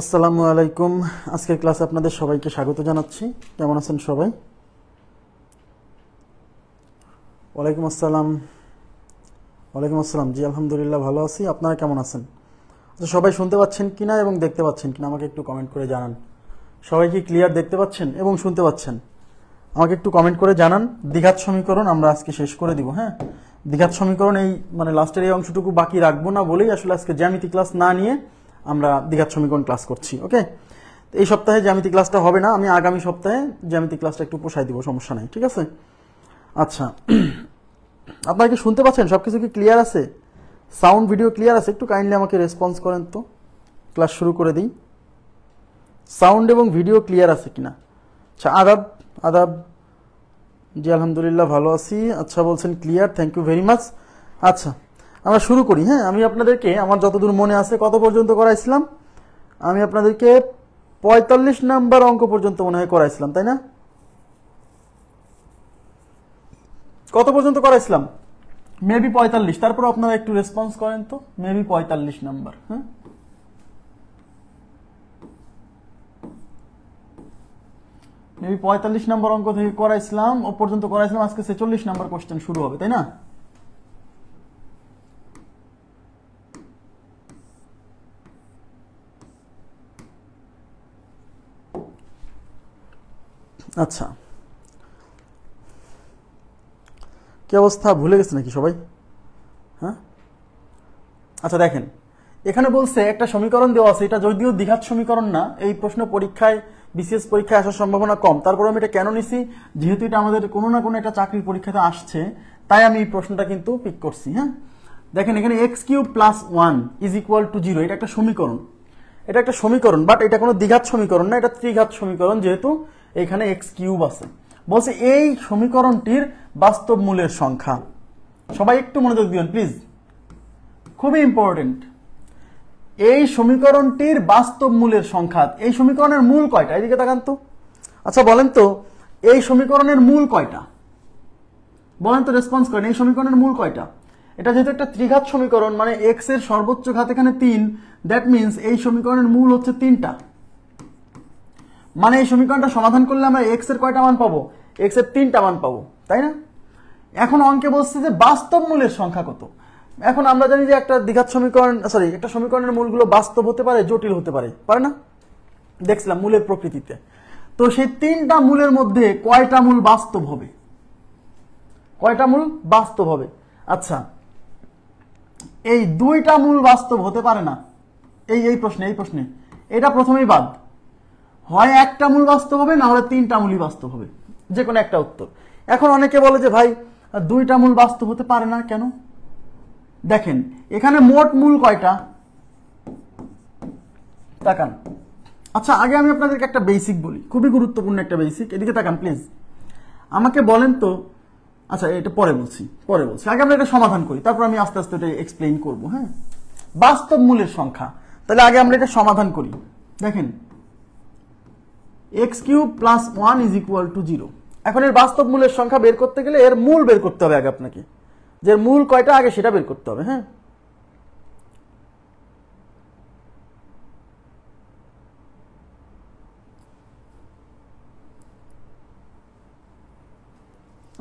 আসসালামু আলাইকুম। আজকের ক্লাসে আপনাদের সবাইকে স্বাগত জানাচ্ছি। কেমন আছেন সবাই? ওয়ালাইকুম আসসালাম। ওয়ালাইকুম আসসালাম। জি আলহামদুলিল্লাহ ভালো আছি। আপনারা কেমন আছেন? আচ্ছা, সবাই শুনতে পাচ্ছেন কিনা এবং দেখতে পাচ্ছেন কিনা আমাকে একটু কমেন্ট করে জানান। সবাই কি ক্লিয়ার দেখতে পাচ্ছেন এবং শুনতে পাচ্ছেন? আমাকে একটু কমেন্ট করে জানান। দ্বিঘাত সমীকরণ আমরা আজকে শেষ করে দিব। হ্যাঁ, দ্বিঘাত সমীকরণ এই লাস্টের এই অংশটুকু বাকি রাখবো না বলেই আসলে আজকে জ্যামিতি ক্লাস না নিয়ে আমরা দ্বিঘাত সমীকরণ ক্লাস করছি। ওকে, এই সপ্তাহে জ্যামিতি ক্লাসটা হবে না, আমি আগামী সপ্তাহে জ্যামিতি ক্লাসটা একটু পোষাই দিব, সমস্যা নাই, ঠিক আছে? আচ্ছা, আপনারা কি শুনতে পাচ্ছেন? সবকিছু কি ক্লিয়ার আছে? সাউন্ড ভিডিও ক্লিয়ার আছে? একটু কাইন্ডলি আমাকে রেসপন্স করেন তো, ক্লাস শুরু করে দিই। সাউন্ড এবং ভিডিও ক্লিয়ার আছে কিনা? আচ্ছা, আদাব আদাব। জি আলহামদুলিল্লাহ ভালো আছি। আচ্ছা, বলছেন clear, thank you very much. আচ্ছা, আমরা শুরু করি। হ্যাঁ, আমি আপনাদেরকে আমার যতদূর মনে আছে কত পর্যন্ত করাইছিলাম, আমি আপনাদেরকে 45 নাম্বার অঙ্ক পর্যন্ত মনে হয় করাইছিলাম, তাই না? কত পর্যন্ত করাইছিলাম? মেবি 45। তারপর আপনারা একটু রেসপন্স করেন তো, মেবি 45 নাম্বার। হ্যাঁ, মেবি 45 নাম্বার অঙ্ক থেকে করাইছিলাম, ও পর্যন্ত করাইছিলাম। আজকে 46 নাম্বার কোশ্চেন শুরু হবে, তাই না? আচ্ছা, কি অবস্থা, ভুলে গেছে নাকি সবাই? হ্যাঁ, আচ্ছা দেখেন, এখানে বলছে একটা সমীকরণ দেওয়া আছে, এটা যদিও দ্বিঘাত সমীকরণ না, এই প্রশ্ন পরীক্ষায় বিসিএস পরীক্ষায় আসার সম্ভাবনা কম, তারপর আমি এটা কেন নিছি, যেহেতু এটা আমাদের কোনো না কোনো একটা চাকরির পরীক্ষাতে আসছে, তাই আমি এই প্রশ্নটা কিন্তু পিক করছি। হ্যাঁ, দেখেন এখানে x³ + 1 = 0, এটা একটা সমীকরণ, এটা একটা সমীকরণ, বাট এটা কোনো দ্বিঘাত সমীকরণ না, এটা ত্রিঘাত সমীকরণ, যেহেতু এখানে x³ আছে। বলছে এই সমীকরণটির বাস্তব মূলের সংখ্যা। সবাই একটু মনোযোগ দিবেন প্লিজ, খুবই ইম্পর্টেন্ট। এই সমীকরণটির বাস্তব মূলের সংখ্যা। এই সমীকরণের মূল কয়টা? এদিকে তাকান তো। আচ্ছা বলেন তো, এই সমীকরণের মূল কয়টা? বলেন তো, রেসপন্স করেন। এই সমীকরণের মূল কয়টা? এটা যেহেতু একটা ত্রিঘাত সমীকরণ, মানে x এর সর্বোচ্চ ঘাত এখানে 3, দ্যাট মিনস এই সমীকরণের মূল হচ্ছে 3টা। মানে এই সমীকরণটা সমাধান করলে আমরা x এর কয়টা মান পাবো? x এর 3টা মান পাবো, তাই না? এখন অঙ্কে বলছে যে বাস্তব মূলের সংখ্যা কত। এখন আমরা জানি যে একটা দ্বিঘাত সমীকরণ, একটা সমীকরণের মূলগুলো বাস্তব হতে পারে, জটিল হতে পারে, পারে না? দেখছিলাম মূলের প্রকৃতিতে। তো সেই 3টা মূলের মধ্যে কয়টা মূল বাস্তব হবে? কয়টা মূল বাস্তব হবে? আচ্ছা, এই 2টা মূল বাস্তব হতে পারে না। এই প্রশ্নে এটা প্রথমেই বাদ। হয় একটা মূল বাস্তব হবে, না হলে 3টা মূলই বাস্তব হবে, যে কোনো একটা উত্তর। এখন অনেকে বলে যে ভাই 2টা মূল বাস্তব হতে পারে না কেন? দেখেন এখানে মোট মূল কয়টা তাকান। আচ্ছা, আগে আমি আপনাদেরকে একটা বেসিক বলি, খুবই গুরুত্বপূর্ণ একটা বেসিক। এদিকে তাকান প্লিজ, আমাকে বলেন তো। আচ্ছা, এটা পরে বলছি। আগে আমরা এটা সমাধান করি, তারপর আমি আস্তে আস্তে এটা এক্সপ্লেইন করবো। হ্যাঁ, বাস্তব মূলের সংখ্যা। তাহলে আগে আমরা এটা সমাধান করি। দেখেন x³ + 1 = 0। এখন এর বাস্তব মূলের সংখ্যা বের করতে গেলে এর মূল বের করতে হবে আগে আপনাকে, যে মূল কয়টা আগে সেটা বের করতে হবে। হ্যাঁ,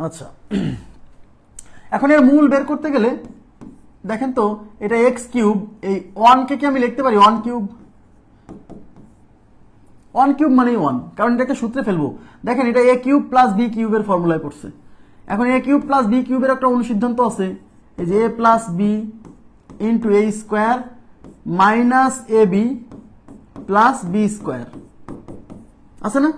আচ্ছা, এখন এর মূল বের করতে গেলে দেখেন তো, এটা x³, এই 1 কে কি আমি লিখতে পারি 1³ মানেই 1, কারণ এটাকে সূত্রে ফেলবো। দেখেন এটা a³ + b³ এর ফর্মুলায় পড়ছে। এখন a³ + b³ এর একটা অনুসিদ্ধান্ত আছে, এই যে a + b * a² - ab + b² আছে না?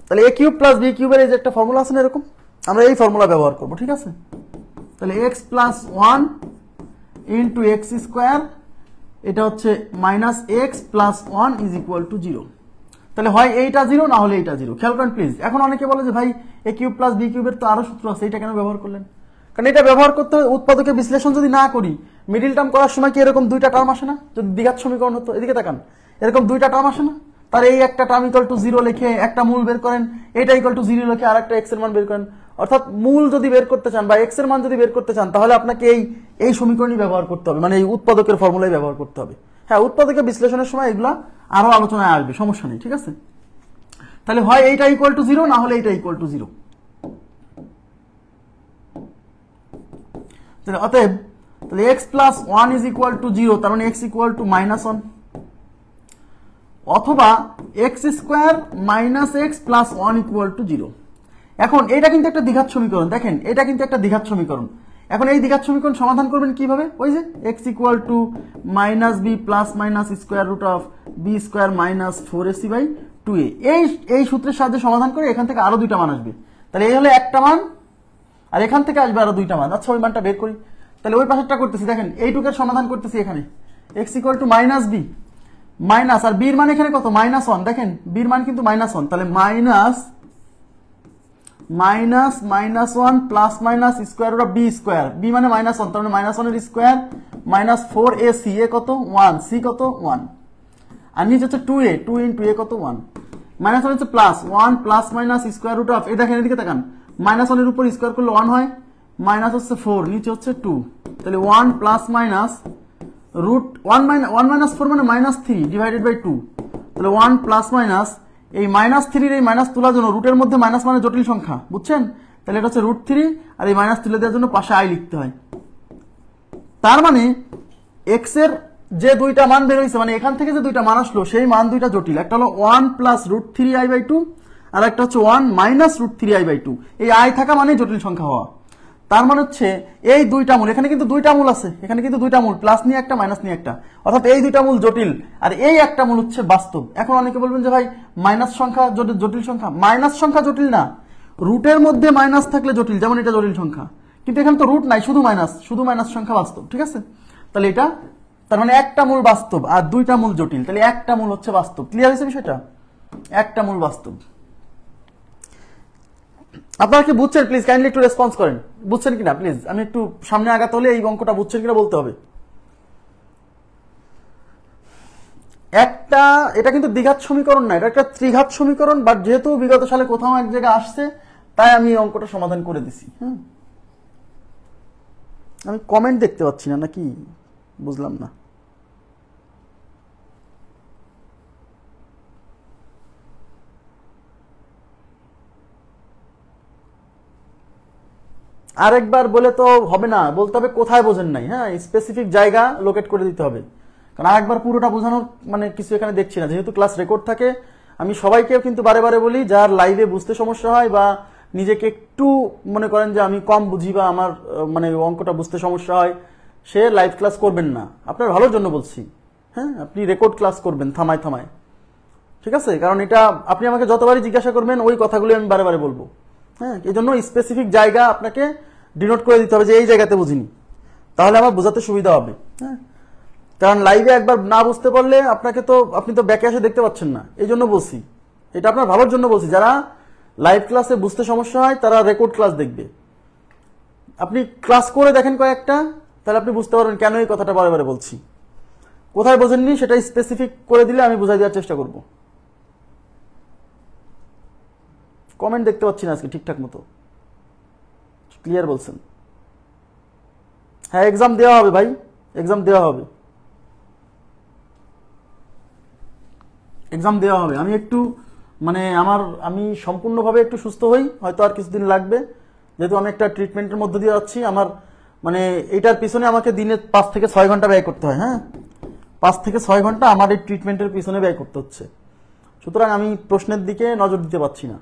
তাহলে a³ + b³ এর এই যে একটা ফর্মুলা আছে না, এরকম আমরা এই ফর্মুলা ব্যবহার করব, ঠিক আছে? তাহলে x + 1 * x², এটা হচ্ছে -x + 1 = 0। তাহলে হয় এইটা 0, না হলে এইটা 0। খেয়াল করেন প্লিজ। এখন অনেকে বলে যে ভাই a³ + b³ এর তো আরো সূত্র আছে, এটা কেন ব্যবহার করলেন? কারণ এটা ব্যবহার করতে হবে উৎপাদকের বিশ্লেষণ যদি না করি, মিডিল টার্ম করার সময় কি এরকম 2টা টার্ম আসে না? যদি দ্বিঘাত সমীকরণ হতো, এদিকে তাকান, এরকম 2টা টার্ম আসে না? তার এই একটা টার্ম = 0 লিখে একটা মূল বের করেন, এটা = 0 লিখে আরেকটা x এর মান বের করেন। অর্থাৎ মূল যদি বের করতে চান বা x এর মান যদি বের করতে চান, তাহলে আপনাকে এই সমীকরণই ব্যবহার করতে হবে, মানে এই উৎপাদকের ফর্মুলাই ব্যবহার করতে হবে। হ্যাঁ, উৎপাদকে বিশ্লেষণের সময় এগুলা আরো আলোচনায় আসবে, সমস্যা নেই, ঠিক আছে। তাহলে হয় এইটা ইকুয়াল টু 0, না হলে এইটা ইকুয়াল টু 0। তাহলে অতএব তাহলে x plus 1 is equal to 0, তার মানে x ইকুয়াল টু -1, অথবা x square minus x plus 1 equal to 0। এখন এটা কিন্তু একটা দ্বিঘাত সমীকরণ, দেখেন এটা কিন্তু একটা দ্বিঘাত সমীকরণ। এখন এই দ্বিঘাত সমীকরণ সমাধান করবেন কিভাবে? ওই যে x equal to minus b plus minus square root of b square minus 4ac by 2a, এই সূত্রের সাহায্যে সমাধান করে এখান থেকে আরো দুইটা মান আসবে। তাহলে এই হলো একটা মান, আর এখান থেকে আসবে আরো দুইটা মান। আচ্ছা, ওই মানটা বের করি। তাহলে ওই পাশেরটা করতেছি, দেখেন এইটুকের সমাধান করতেছি। এখানে x equal to minus b minus, আর বির মান এখানে কত? -1। দেখেন বির মান কিন্তু -1, তাহলে minus -1 plus minus square root of b square, b মানে -1, তার মানে -1 এর স্কোয়ার মাইনাস 4ac, এ কত 1, c কত 1, আর নিচে হচ্ছে 2a, 2 ইন্টু a কত 1, -1 হচ্ছে plus 1 plus minus square root of, এই দেখেন এদিকে তাকান, -1 এর উপর স্কোয়ার করলে 1 হয়, মাইনাস হচ্ছে 4, নিচে হচ্ছে 2, তাহলে 1 প্লাস মাইনাস রুট 1 মাইনাস 4 মানে -3 ডিভাইডেড বাই 2, তাহলে 1 প্লাস মাইনাস এই -3 এই মাইনাস তোলার জন্য রুটের মধ্যে মাইনাস মানে জটিল সংখ্যা, বুঝছেন? তাহলে এটা হচ্ছে √3, আর এই মাইনাস তুলে দেওয়ার জন্য পাশে i লিখতে হয়। তার মানে x এর যে দুইটা মান বের হয়েছে, মানে এখান থেকে যে দুইটা মান আসলো সেই মান দুইটা জটিল। একটা হলো 1 প্লাস √3i বাই 2, আর একটা হচ্ছে 1 মাইনাস √3i বাই 2। এই i থাকা মানে জটিল সংখ্যা হওয়া। তার মানে হচ্ছে এই দুইটা মূল, এখানে কিন্তু দুইটা মূল আছে, এখানে কিন্তু দুইটা মূল, প্লাস নিয়ে একটা মাইনাস নিয়ে একটা, অর্থাৎ এই দুইটা মূল জটিল আর এই একটা মূল হচ্ছে বাস্তব। এখন অনেকে বলবেন যে ভাই মাইনাস সংখ্যা জটিল সংখ্যা, মাইনাস সংখ্যা জটিল না, রুটের মধ্যে মাইনাস থাকলে জটিল, যেমন এটা জটিল সংখ্যা, কিন্তু এখানে তো রুট নাই, শুধু মাইনাস সংখ্যা বাস্তব, ঠিক আছে। তাহলে এটা তার মানে একটা মূল বাস্তব আর দুইটা মূল জটিল, তাহলে একটা মূল হচ্ছে বাস্তব। ক্লিয়ার হয়েছে বিষয়টা? একটা মূল বাস্তব। আপনারা কি বুঝছেন? প্লিজ কাইন্ডলি একটু রেসপন্স করেন, বুঝছেন কিনা প্লিজ। আমি একটু সামনে আগাতে হলে এই অঙ্কটা বুঝছেন কিনা বলতে হবে। এটা কিন্তু দ্বিঘাত সমীকরণ না, এটা একটা ত্রিঘাত সমীকরণ, বাট যেহেতু বিগত সালে কোথাও এক জায়গায় আসছে তাই আমি এই অঙ্কটা সমাধান করে দিছি। হ্যাঁ, আমি কমেন্ট দেখতে পাচ্ছি না, নাকি বুঝলাম না। আরেকবার বলে তো হবে না, বলতে হবে কোথায় বোঝেন নাই। হ্যাঁ, স্পেসিফিক জায়গা লোকেট করে দিতে হবে, কারণ আরেকবার পুরোটা বোঝানোর মানে কিছু এখানে দেখছি না। যেহেতু ক্লাস রেকর্ড থাকে, আমি সবাইকে কিন্তু বারে বারে বলি, যার লাইভে বুঝতে সমস্যা হয় বা নিজেকে একটু মনে করেন যে আমি কম বুঝি বা আমার মানে অঙ্কটা বুঝতে সমস্যা হয়, সে লাইভ ক্লাস করবেন না। আপনার ভালোর জন্য বলছি। হ্যাঁ, আপনি রেকর্ড ক্লাস করবেন থামায় থামায়, ঠিক আছে? কারণ এটা আপনি আমাকে যতবারই জিজ্ঞাসা করবেন ওই কথাগুলো আমি বারে বারে বলবো। হ্যাঁ, এই জন্য স্পেসিফিক জায়গা আপনাকে ডিনোট করে দিতে হবে যে এই জায়গাতে বুঝিনি, তাহলে আমার বোঝাতে সুবিধা হবে। হ্যাঁ, কারণ লাইভে একবার না বুঝতে পারলে আপনি তো ব্যাকে এসে দেখতে পাচ্ছেন না, এই জন্য বলছি। এটা আপনার ভালোর জন্য বলছি। যারা লাইভ ক্লাসে বুঝতে সমস্যা হয় তারা রেকর্ড ক্লাস দেখবে। আপনি ক্লাস করে দেখেন কয়েকটা, তাহলে আপনি বুঝতে পারবেন কেন এই কথাটা বারে বারে বলছি। কোথায় বোঝেননি সেটা স্পেসিফিক করে দিলে আমি বুঝাই দেওয়ার চেষ্টা করব। কমেন্ট দেখতে পাচ্ছি না আজকে ঠিকঠাক মতো। ক্লিয়ার বলছেন? হ্যাঁ, এক্সাম দেওয়া হবে ভাই, এক্সাম দেওয়া হবে, এক্সাম দেওয়া হবে। আমি একটু মানে আমি সম্পূর্ণভাবে একটু সুস্থ হই, হয়তো আর কিছুদিন লাগবে, যেহেতু আমি একটা ট্রিটমেন্টের মধ্যে দিয়ে যাচ্ছি। আমার মানে এইটার পিছনে আমাকে দিনে 5 থেকে 6 ঘন্টা ব্যয় করতে হয়। হ্যাঁ, 5 থেকে 6 ঘন্টা আমার এই ট্রিটমেন্টের পিছনে ব্যয় করতে হচ্ছে। সুতরাং আমি প্রশ্নের দিকে নজর দিতে পারছি না।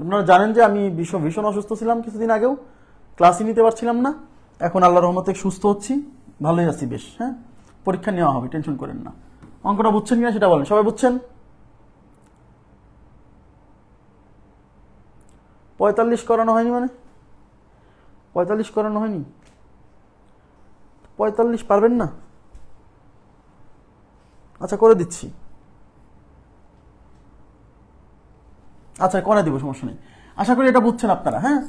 আপনারা জানেন যে আমি ভীষণ অসুস্থ ছিলাম, কিছুদিন আগেও ক্লাসই নিতে পারছিলাম না। এখন আল্লাহর রহমতে সুস্থ হচ্ছি, ভালোই আছি বেশ। হ্যাঁ, পরীক্ষা নেওয়া হবে, টেনশন করেন না। অঙ্কটা বুঝছেন কিনা সেটা বলেন, সবাই বুঝছেন? 45 করানো হয়নি, মানে 45 করানো হয়নি? 45 পারবেন না? আচ্ছা, করে দিচ্ছি। আচ্ছা, করে দিব, সমস্যা নেই। আশা করি এটা বুঝছেন আপনারা। হ্যাঁ,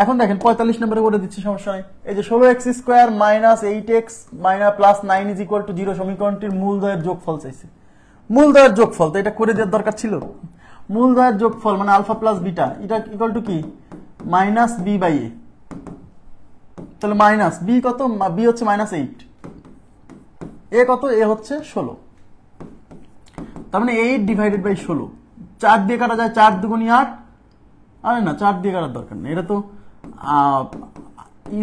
এখন দেখেন 45 নম্বরে করে দিচ্ছি, সমস্যা নেই। এই যে 16x square minus 8x minus plus 9 is equal to 0 সমীকরণটির মূলদ্বয়ের যোগফল চাইছে। মূলদ্বয়ের যোগফল তো এটা করে দেওয়ার দরকার ছিল। মূলদ্বয়ের যোগফল মানে আলফা প্লাস বিটা, এটা ইকুয়াল টু কি? Minus B by A. তাহলে মাইনাস বি কত? বি হচ্ছে -8, এ কত, এ হচ্ছে 16, তার মানে 8 ডিভাইডেড বাই 16, 4 দিয়ে কাটা যায়, 4 দুগুণী 8, আরে না 4 দিয়ে কাটার দরকার নেই, এটা তো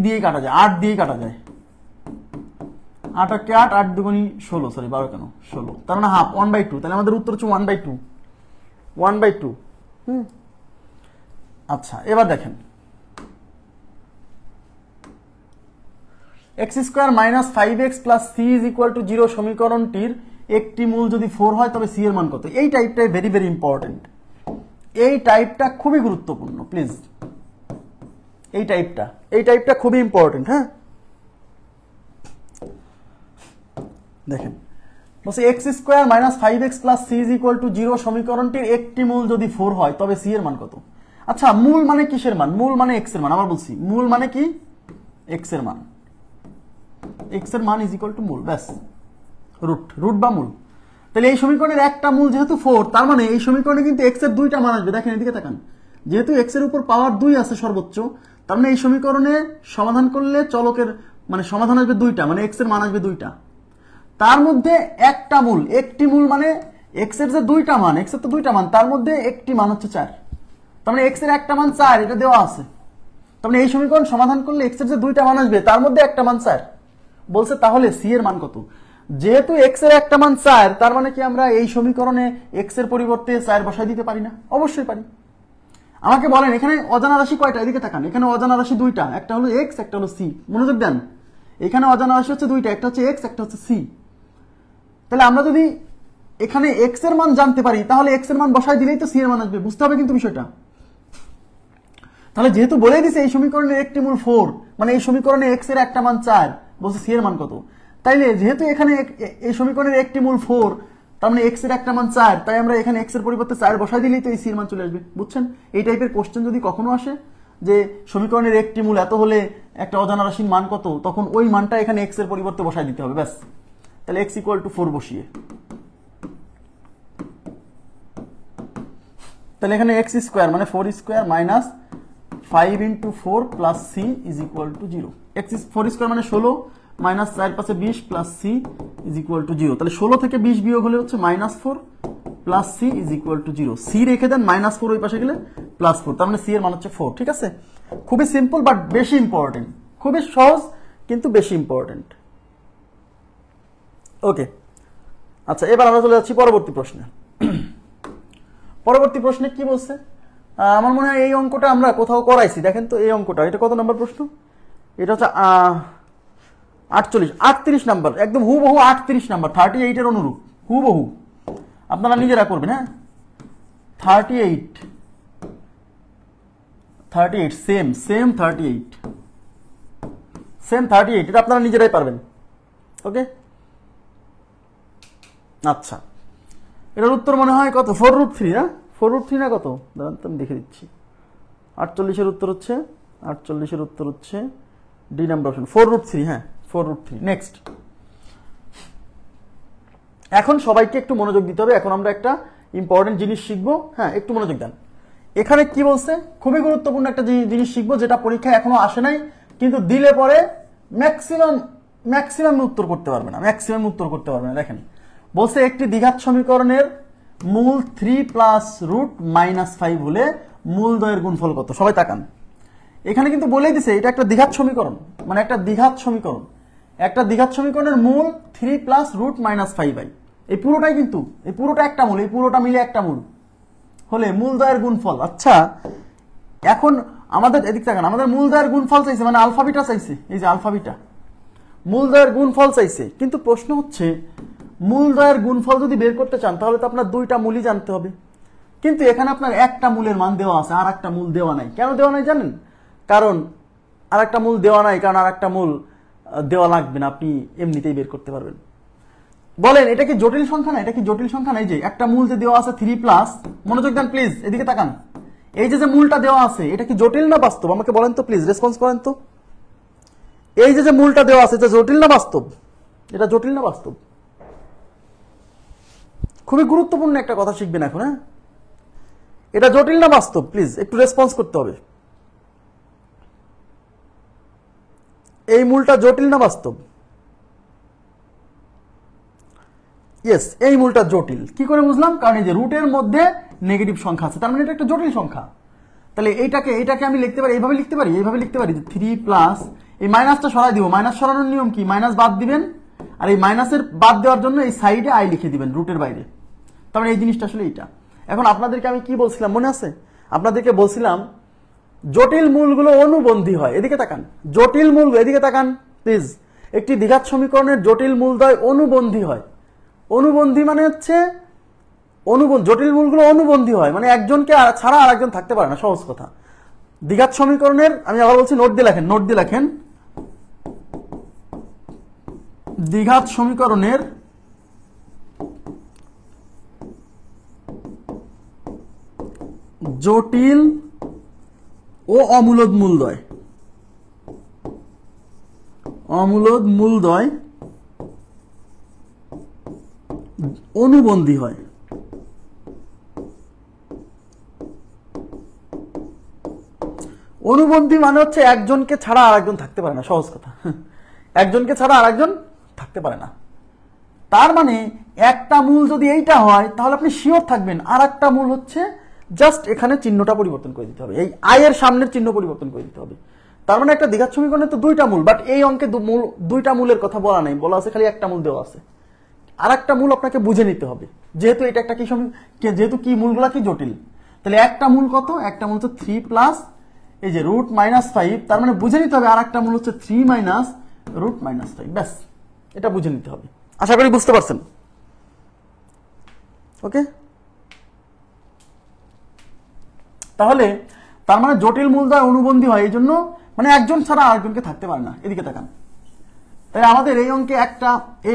দিয়েই কাটা যায়, 8 দিয়েই কাটা যায়, 8 আর 8, 8 দুগুণী 16, সরি 12 কেন 16, তার মানে হাফ, 1/2, তাহলে আমাদের উত্তর হচ্ছে 1/2, 1/2। আচ্ছা এবার দেখেন, x square minus 5x plus c is equal to 0 সমীকরণটির একটি মূল যদি 4 হয় তবে সি এর মান কত? এই টাইপটাই ভেরি ভেরি ইম্পর্টেন্ট, এই টাইপটা খুবই গুরুত্বপূর্ণ, প্লিজ এই টাইপটা খুবই ইম্পর্টেন্ট। হ্যাঁ দেখেন, বলছে x square minus 5x plus c is equal to 0 সমীকরণটির একটি মূল যদি 4 হয় তবে সি এর মান কত? আচ্ছা মূল মানে কিসের মান? মূল মানে এক্স এর মান। আবার বলছি, মূল মানে কি? এক্স এর মান। এক্স এর মান ইজ ইকুয়াল টু মূল, ব্যাস, রুট বা মূল। তাহলে এই সমীকরণের একটা মূল যেহেতু 4, তার মানে এই সমীকরণে কিন্তু এক্স এর দুইটা মান আসবে। দেখেন এদিকে তাকান, যেহেতু এক্স এর উপর পাওয়ার 2 আছে সর্বোচ্চ, তার মানে এই সমীকরণে সমাধান করলে চলকের মানে সমাধান আসবে 2টা, মানে এক্স এর মান আসবে 2টা। তার মধ্যে একটা মূল, একটি মূল মানে এক্স এর যে 2টা মান, এক্স এর তো 2টা মান, তার মধ্যে একটি মান হচ্ছে 4, তার মানে এক্স এর একটা মান 4, এটা দেওয়া আছে। তার মানে এই সমীকরণ সমাধান করলে এক্স এর যে 2টা মান আসবে তার মধ্যে একটা মান 4 বলছে, তাহলে সি এর মান কত? যেহেতু এক্স এর একটা মান 4, তার মানে কি আমরা এই সমীকরণে এক্স এর পরিবর্তে 4 বসাই দিতে পারি না? অবশ্যই পারি। আমাকে বলেন এখানে অজানা রাশি কয়টা? এদিকে তাকান, এখানে অজানা রাশি 2টা, একটা হলো এক্স, একটা হলো সি। মনোযোগ দেন, এখানে অজানা রাশি হচ্ছে 2টা, একটা হচ্ছে এক্স, একটা হচ্ছে সি। তাহলে আমরা যদি এখানে এক্স এর মান জানতে পারি তাহলে এক্স এর মান বসাই দিলেই তো সি এর মান আসবে। বুঝতে হবে কিন্তু বিষয়টা। তাহলে যেহেতু বলেই দিছে এই সমীকরণের একটি মূল 4, মানে এই সমীকরণে এক্স এর একটা মান 4, বলছে সি এর মান কত? তাইলে যেহেতু এখানে এই সমীকরণের একটি মূল 4, তার মানে এক্স এর একটা মান 4, তাই আমরা এখানে এক্স এর পরিবর্তে 4 বসাই দিলেই তো এই সি এর মান চলে আসবে। বুঝছেন? এই টাইপের কোশ্চেন যদি কখনো আসে যে সমীকরণের একটি মূল এত হলে একটা অজানা রাশির মান কত, তখন ওই মানটা এখানে এক্স এর পরিবর্তে বসাই দিতে হবে, ব্যাস। তাহলে এক্স ইকুয়াল টু 4 বসিয়ে, তাহলে এখানে এক্স স্কোয়ার মানে 4 square minus 5 into 4 plus c is equal to 0। X 4 square মানে 16 মাইনাস 4 পাশে 20 plus c is equal to 0। তাহলে 16 থেকে 20 বিয়োগ হলে হচ্ছে -4 plus c is equal to 0। C রেখে দেন, -4 ওই পাশে গেলে +4, তার মানে সি এর মান হচ্ছে 4। ঠিক আছে, খুবই সিম্পল বাট বেশি ইম্পর্টেন্ট, খুবই সহজ কিন্তু বেশি ইম্পর্টেন্ট। ওকে, আচ্ছা এবার আমরা চলে যাচ্ছি পরবর্তী প্রশ্নে। পরবর্তী প্রশ্নে কি বলছে? আমার মনে হয় এই অঙ্কটা আমরা কোথাও করাইছি। দেখেন তো এই অঙ্কটা, এটা কত নম্বর প্রশ্ন? এটা হচ্ছে 38 নাম্বার, একদম হুবহু 38 নাম্বার, 38 এর অনুরূপ হুবহু। আপনারা নিজেরা করবেন। হ্যাঁ 38 সেম 38 এটা আপনারা নিজেরাই পারবেন। ওকে, আচ্ছা এটার উত্তর মনে হয় কত? 4√3। হ্যাঁ 4√3 না কত? দাঁড়ান তো আমি দেখে দিচ্ছি। 48 এর উত্তর হচ্ছে, 48 এর উত্তর হচ্ছে ডি নাম্বার অপশন, 4√3। হ্যাঁ 4√3। নেক্সট, এখন সবাইকে একটু মনোযোগ দিতে হবে, এখন আমরা একটা ইম্পর্টেন্ট জিনিস শিখবো। হ্যাঁ একটু মনোযোগ দেন। এখানে কি বলছে? খুবই গুরুত্বপূর্ণ একটা জিনিস শিখবো, যেটা পরীক্ষায় এখনো আসে নাই, কিন্তু দিলে পরে ম্যাক্সিমাম উত্তর করতে পারবে না, দেখেন বলছে একটি দ্বিঘাত সমীকরণের মূল 3 প্লাস রুট -5 হলে মূলদ্বয়ের গুণফল কত? সবাই তাকান, এখানে কিন্তু বলেই দিছে এটা একটা দ্বিঘাত সমীকরণ, মানে একটা দ্বিঘাত সমীকরণের মূল 3 প্লাস রুট -5 এই পুরোটাই কিন্তু, এই পুরোটা একটা মূল, এই পুরোটা মিলে একটা মূল হলে মূলদ্বয়ের গুণফল। আচ্ছা এখন আমাদের এদিক তাকান, আমাদের মূলদ্বয়ের গুণফল চাইছে, মানে আলফা বিটা চাইছে, এই যে আলফা বিটা মূলদ্বয়ের গুণফল চাইছে। কিন্তু প্রশ্ন হচ্ছে মূলদ্বয়ের গুণফল যদি বের করতে চান তাহলে তো আপনার দুইটা মূলই জানতে হবে, কিন্তু এখানে আপনার একটা মূলের মান দেওয়া আছে, আর একটা মূল দেওয়া নাই। কেন দেওয়া নাই জানেন? কারণ আর একটা মূল দেওয়া নাই, কারণ আর একটা মূল দেওয়া লাগবে না, আপনি এমনিতেই বের করতে পারবেন। বলেন এটা কি জটিল সংখ্যা না? এটা কি জটিল সংখ্যা না? এই যে একটা মূল যে দেওয়া আছে 3 প্লাস, মনোযোগ দেন প্লিজ, এদিকে তাকান, এই যে মূলটা দেওয়া আছে এটা কি জটিল না বাস্তব? আমাকে বলেন তো প্লিজ, রেসপন্স করেন তো। এই যে মূলটা দেওয়া আছে এটা জটিল না বাস্তব? এটা জটিল না বাস্তব? খুবই গুরুত্বপূর্ণ একটা কথা শিখবেন এখন। হ্যাঁ এটা জটিল না বাস্তব? প্লিজ একটু রেসপন্স করতে হবে। এই মূলটা জটিল না বাস্তব? ইয়েস, এই মূলটা জটিল। কি করে বুঝলাম? কারণ এই যে রুটের মধ্যে নেগেটিভ সংখ্যা আছে, তার মানে এটা একটা জটিল সংখ্যা। তাহলে এইটাকে আমি লিখতে পারি এইভাবে লিখতে পারি যে 3 প্লাস এই মাইনাসটা সরাই দিব। মাইনাস সরানোর নিয়ম কি? মাইনাস বাদ দিবেন, আর এই মাইনাসের বাদ দেওয়ার জন্য এই সাইডে আই লিখে দিবেন রুটের বাইরে। তার মানে এই জিনিসটা আসলে এইটা। এখন আপনাদেরকে আমি কি বলছিলাম মনে আছে? আপনাদেরকে বলছিলাম জটিল মূলগুলো অনুবন্ধী হয়। এদিকে তাকান, জটিল মূল, এদিকে তাকান প্লিজ। একটি দ্বিঘাত সমীকরণের জটিল মূলদ্বয় অনুবন্ধী হয়। অনুবন্ধী মানে হচ্ছে জটিল মূলগুলো অনুবন্ধী হয়, মানে একজনকে ছাড়া আর একজন থাকতে পারে না, সহজ কথা। দ্বিঘাত সমীকরণের, আমি আবার বলছি, নোট দিয়ে লেখেন দ্বিঘাত সমীকরণের জটিল ও অমূলদ মূলদ্বয় অনুবন্ধী হয়। অনুবন্ধী মানে হচ্ছে একজনকে ছাড়া আর একজন থাকতে পারে না, সহজ কথা। একজনকে ছাড়া আর একজন থাকতে পারে না। তার মানে একটা মূল যদি এইটা হয় তাহলে আপনি শিওর থাকবেন আর একটা মূল হচ্ছে, জাস্ট এখানে চিহ্নটা পরিবর্তন করে দিতে হবে, এই আই এর সামনের চিহ্ন পরিবর্তন করে দিতে হবে। তার মানে একটা দ্বিঘাত সমীকরণে তো দুইটা মূল, বাট এই অঙ্কে দুইটা মূলের কথা বলা নাই, বলা আছে খালি একটা মূল দেওয়া আছে। আর একটা মূল আপনাকে বুঝে নিতে হবে, যেহেতু এটা একটা কি যেহেতু কি মূলগুলা কি জটিল। তাহলে একটা মূল কত? একটা মূল হচ্ছে 3 প্লাস এই যে রুট মাইনাস 5, তার মানে বুঝে নিতে হবে আর একটা মূল হচ্ছে 3 মাইনাস রুট মাইনাস 5। ব্যাস, এটা বুঝে নিতে হবে। আশা করি বুঝতে পারছেন। ওকে, তাহলে তার মানে জটিল মূলদ্বয় অনুবন্ধী হয়, এই জন্য মানে একজন ছাড়া আরেকজনকে থাকতে পারে না। এদিকে তাকান, তাই আমাদের এই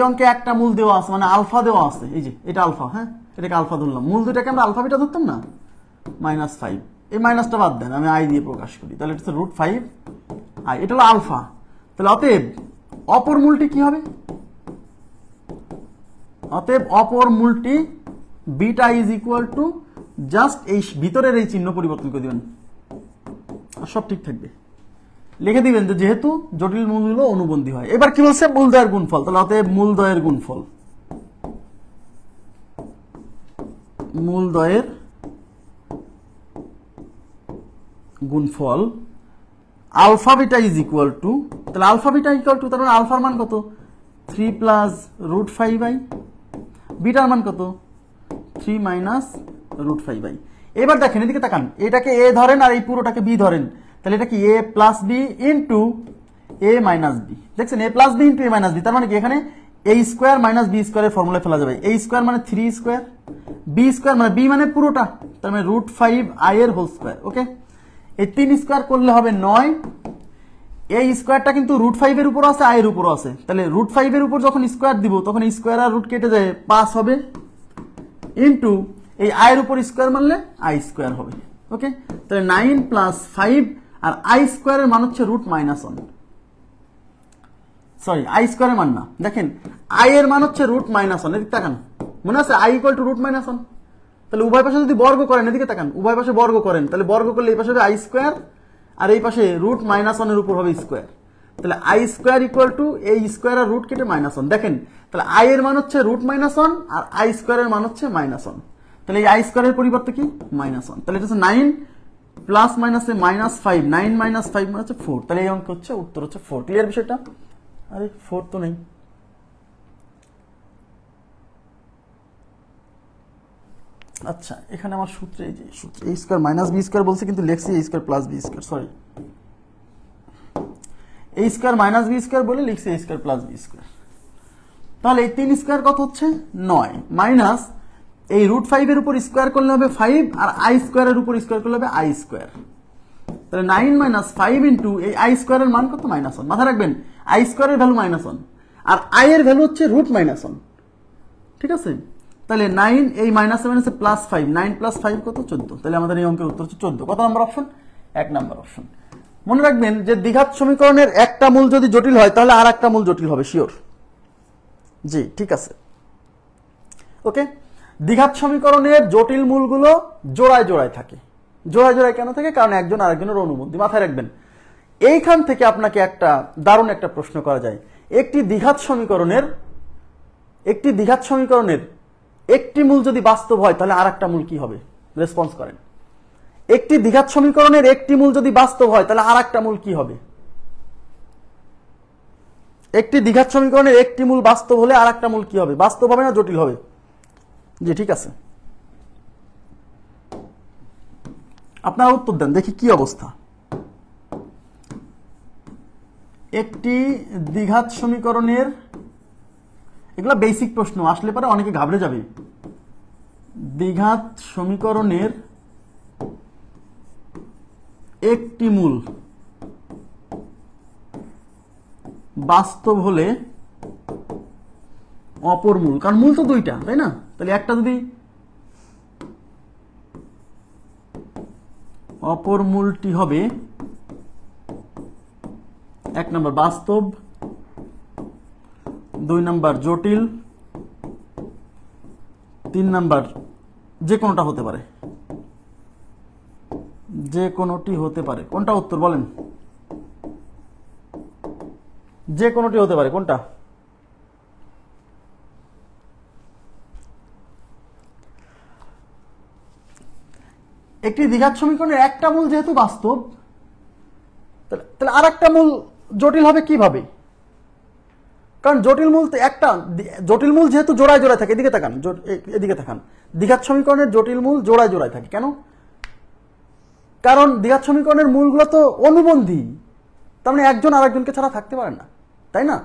অঙ্কে একটা মূল দেওয়া আছে, মানে আলফা দেওয়া আছে। এই যে এটা আলফা, হ্যাঁ, এটাকে আলফা ধরলাম। মূল দুটাকে আমরা আলফা বিটা ধরতাম না, -5। এই মাইনাসটা বাদ দেন, আমি আই দিয়ে প্রকাশ করি, তাহলে এটা হচ্ছে √5 আই, এটা হলো আলফা। তাহলে অতএব অপর মূলটি কি হবে? অতএব অপর মূলটি beta is equal to just এই ভিতরের এই চিহ্ন পরিবর্তন করে দিবেন, আর সব ঠিক থাকবে। লিখে দিবেন যে যেহেতু জটিল মূলগুলো অনুবন্ধী হয়। এবার কি বলছে? মূলদ্বয়ের গুণফল। তাহলে অতএব মূলদ্বয়ের গুণফল alpha beta is equal to, তাহলে আলফা বিটা ইকুয়াল টু, তার মানে আলফার মান কত? 3 প্লাস √5i, বিটার মান কত? 3 মাইনাস √5i। এবার দেখেন, এদিকে তাকান, এটাকে এ ধরেন আর এই পুরোটাকে বি ধরেন, তাহলে এটা কি a plus b into a minus b. দেখছেন, a plus b into a minus b, তার মানে কি এখানে a স্কোয়ার মাইনাস বি স্কোয়ারের ফর্মুলায় ফেলা যাবে। a স্কোয়ার মানে 3 স্কোয়ার, বি স্কোয়ার মানে বি মানে পুরোটা, তার মানে √5i এর হোল স্কোয়ার। ওকে, এই 3 স্কোয়ার করলে হবে 9। এই স্কোয়ারটা কিন্তু √5 এর উপর আছে, আই এর উপর আছে, তাহলে √5 এর উপর যখন স্কোয়ার দিব তখন স্কোয়ার আর রুট কেটে যায় 5 হবে, ইন্টু এই আই এর উপর স্কোয়ার মারলে আই স্কোয়ার হবে। ওকে, তাহলে 9 প্লাস 5, আর আই স্কোয়ারের মান হচ্ছে √-1। সরি, আই স্কোয়ারের মান না, দেখেন আই এর মান হচ্ছে √-1। এদিকে তাকান, মনে আছে আই ইকুয়াল টু √-1। তাহলে উভয় পাশে যদি বর্গ করেন, এদিকে তাকান, উভয় পাশে বর্গ করেন, তাহলে বর্গ করলে এই পাশে হবে আই স্কোয়ার, আর এই পাশে √-1 এর উপর হবে স্কোয়ার। তাহলে আই স্কোয়ার ইকুয়াল টু এই স্কোয়ার আর রুট কেটে -1। দেখেন, তাহলে আই এর মান হচ্ছে √-1 আর আই স্কোয়ারের মান হচ্ছে -1। তাহলে এই আই স্কোয়ারের পরিবর্তে কি? -1। তাহলে এটা হচ্ছে 9 প্লাস মাইনাসে -5, 9 মাইনাস 5 মানে হচ্ছে 4। তাহলে এই অঙ্ক হচ্ছে উত্তর হচ্ছে 4। ক্লিয়ার বিষয়টা? আরে 4 তো নেই। আচ্ছা, এখানে আমার সূত্রে এই যে সূত্র a square minus b square বলছে, কিন্তু লেখছি a square plus b square. Sorry, a square minus b square বলে লিখছি a square plus b square. তাহলে এই 3 স্কয়ার কত হচ্ছে? 9 মাইনাস এই √5 এর উপর স্কয়ার করলে হবে 5, আর আই স্কয়ার এর উপর স্কয়ার করলে হবে আই স্কয়ার। তাহলে 9 মাইনাস 5 ইন্টু এই আই স্কয়ারের মান কত? -1। মাথায় রাখবেন, আই স্কয়ারের ভ্যালু -1 আর আই এর ভ্যালু হচ্ছে √-1। ঠিক আছে, তাহলে 9 এই মাইনাসে মাইনাসে +5, 9 + 5 কত? 14। তাহলে আমাদের এই অঙ্কের উত্তর হচ্ছে 14। কত নম্বর অপশন? 1 নম্বর অপশন। মনে রাখবেন যে দ্বিঘাত সমীকরণের একটা মূল যদি জটিল হয় তাহলে আর একটা মূল জটিল হবে, শিওর। জি, ঠিক আছে। ওকে, দ্বিঘাত সমীকরণের জটিল মূলগুলো জোড়ায় জোড়ায় থাকে। জোড়ায় জোড়ায় কেন থাকে? কারণ একজন আরেকজনের অনুবন্ধী। মাথায় রাখবেন, এইখান থেকে আপনাকে দারুণ একটা প্রশ্ন করা যায়। একটি দ্বিঘাত সমীকরণের একটি দ্বিঘাত সমীকরণের একটি মূল যদি বাস্তব হয় তাহলে আর একটা মূল কি হবে? রেসপন্স করেন। একটি দ্বিঘাত সমীকরণের একটি মূল যদি বাস্তব হয় তাহলে আর একটা মূল কি হবে? একটি দ্বিঘাত সমীকরণের একটি মূল বাস্তব হলে আর একটা মূল কি হবে? বাস্তব হবে না জটিল হবে? জি ঠিক আছে, আপনারা উত্তর দেন দেখি কি অবস্থা। একটি দ্বিঘাত সমীকরণের, এগুলো বেসিক প্রশ্ন, আসলে পরে অনেকে ঘাবড়ে যাবে। দ্বিঘাত সমীকরণের একটি মূল বাস্তব হলে অপর মূল, কারণ মূল তো দুইটা তাই না, তাহলে একটা যদি অপর মূলটি হবে 1 নম্বর বাস্তব, 2 নম্বর জটিল, 3 নম্বর যে কোনোটা হতে পারে, যে কোনোটি হতে পারে। কোনটা উত্তর বলেন? যে কোনোটি হতে পারে কোনটা? একটি দ্বিঘাত সমীকরণের একটা মূল যেহেতু বাস্তব, তাহলে আর একটা মূল জটিল হবে কিভাবে? কারণ জটিল মূল তো একটা, জটিল মূল যেহেতু জোড়ায় জোড়ায় থাকে, এদিকে তাকান, এদিকে তাকান, দ্বিঘাত সমীকরণের জটিল মূল জোড়ায় জোড়ায় থাকে কেন? কারণ দ্বিঘাত সমীকরণের মূলগুলো তো অনুবন্ধী, তার মানে একজন আরেকজনকে ছাড়া থাকতে পারে না, তাই না?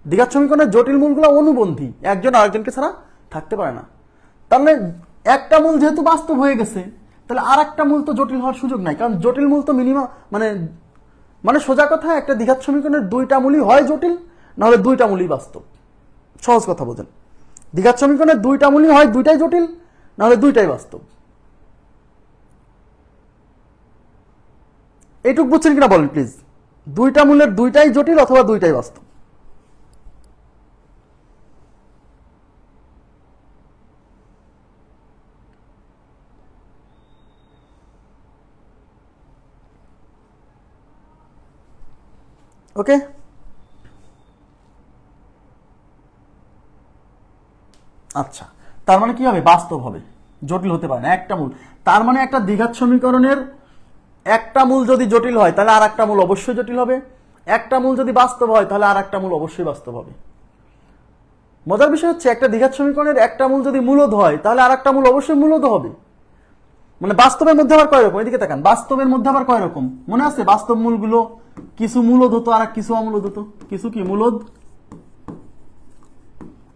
দ্বিঘাত সমীকরণের জটিল মূলগুলো অনুবন্ধী, একজন আরেকজনকে ছাড়া থাকতে পারে না। তার মানে একটা মূল যেহেতু বাস্তব হয়ে গেছে, তাহলে আর একটা মূল তো জটিল হওয়ার সুযোগ নাই, কারণ জটিল মূল তো মিনিমাম মানে সোজা কথা, একটা দ্বিঘাত সমীকরণের দুইটা মূলই হয় জটিল, নাহলে দুইটা মূলই বাস্তব। সহজ কথা বোঝেন, দ্বিঘাত সমীকরণের দুইটা মূলই হয় দুইটাই জটিল, নাহলে দুইটাই বাস্তব। এইটুক বুঝছেন কিনা বলেন প্লিজ? দুইটা মূলের দুইটাই জটিল অথবা দুইটাই বাস্তব। ওকে, আচ্ছা, তার মানে কি হবে? বাস্তব হবে, জটিল হতে পারে না একটা মূল। তার মানে একটা দ্বিঘাত সমীকরণের একটা মূল যদি জটিল হয় তাহলে আর একটা মূল অবশ্যই জটিল হবে, একটা মূল যদি বাস্তব হয় তাহলে আর একটা মূল অবশ্যই বাস্তব হবে। মজার বিষয় হচ্ছে, একটা দ্বিঘাত সমীকরণের একটা মূল যদি মূলদ হয় তাহলে আর একটা মূল অবশ্যই মূলদ হবে। মানে বাস্তবের মধ্যে আবার কয় রকম? এদিকে তাকান, বাস্তবের মধ্যে আবার কয় রকম মনে আছে? বাস্তব মূলগুলো কিছু মূলদ হতো আর কিছু অমূলদ হতো, কিছু কি মূলদ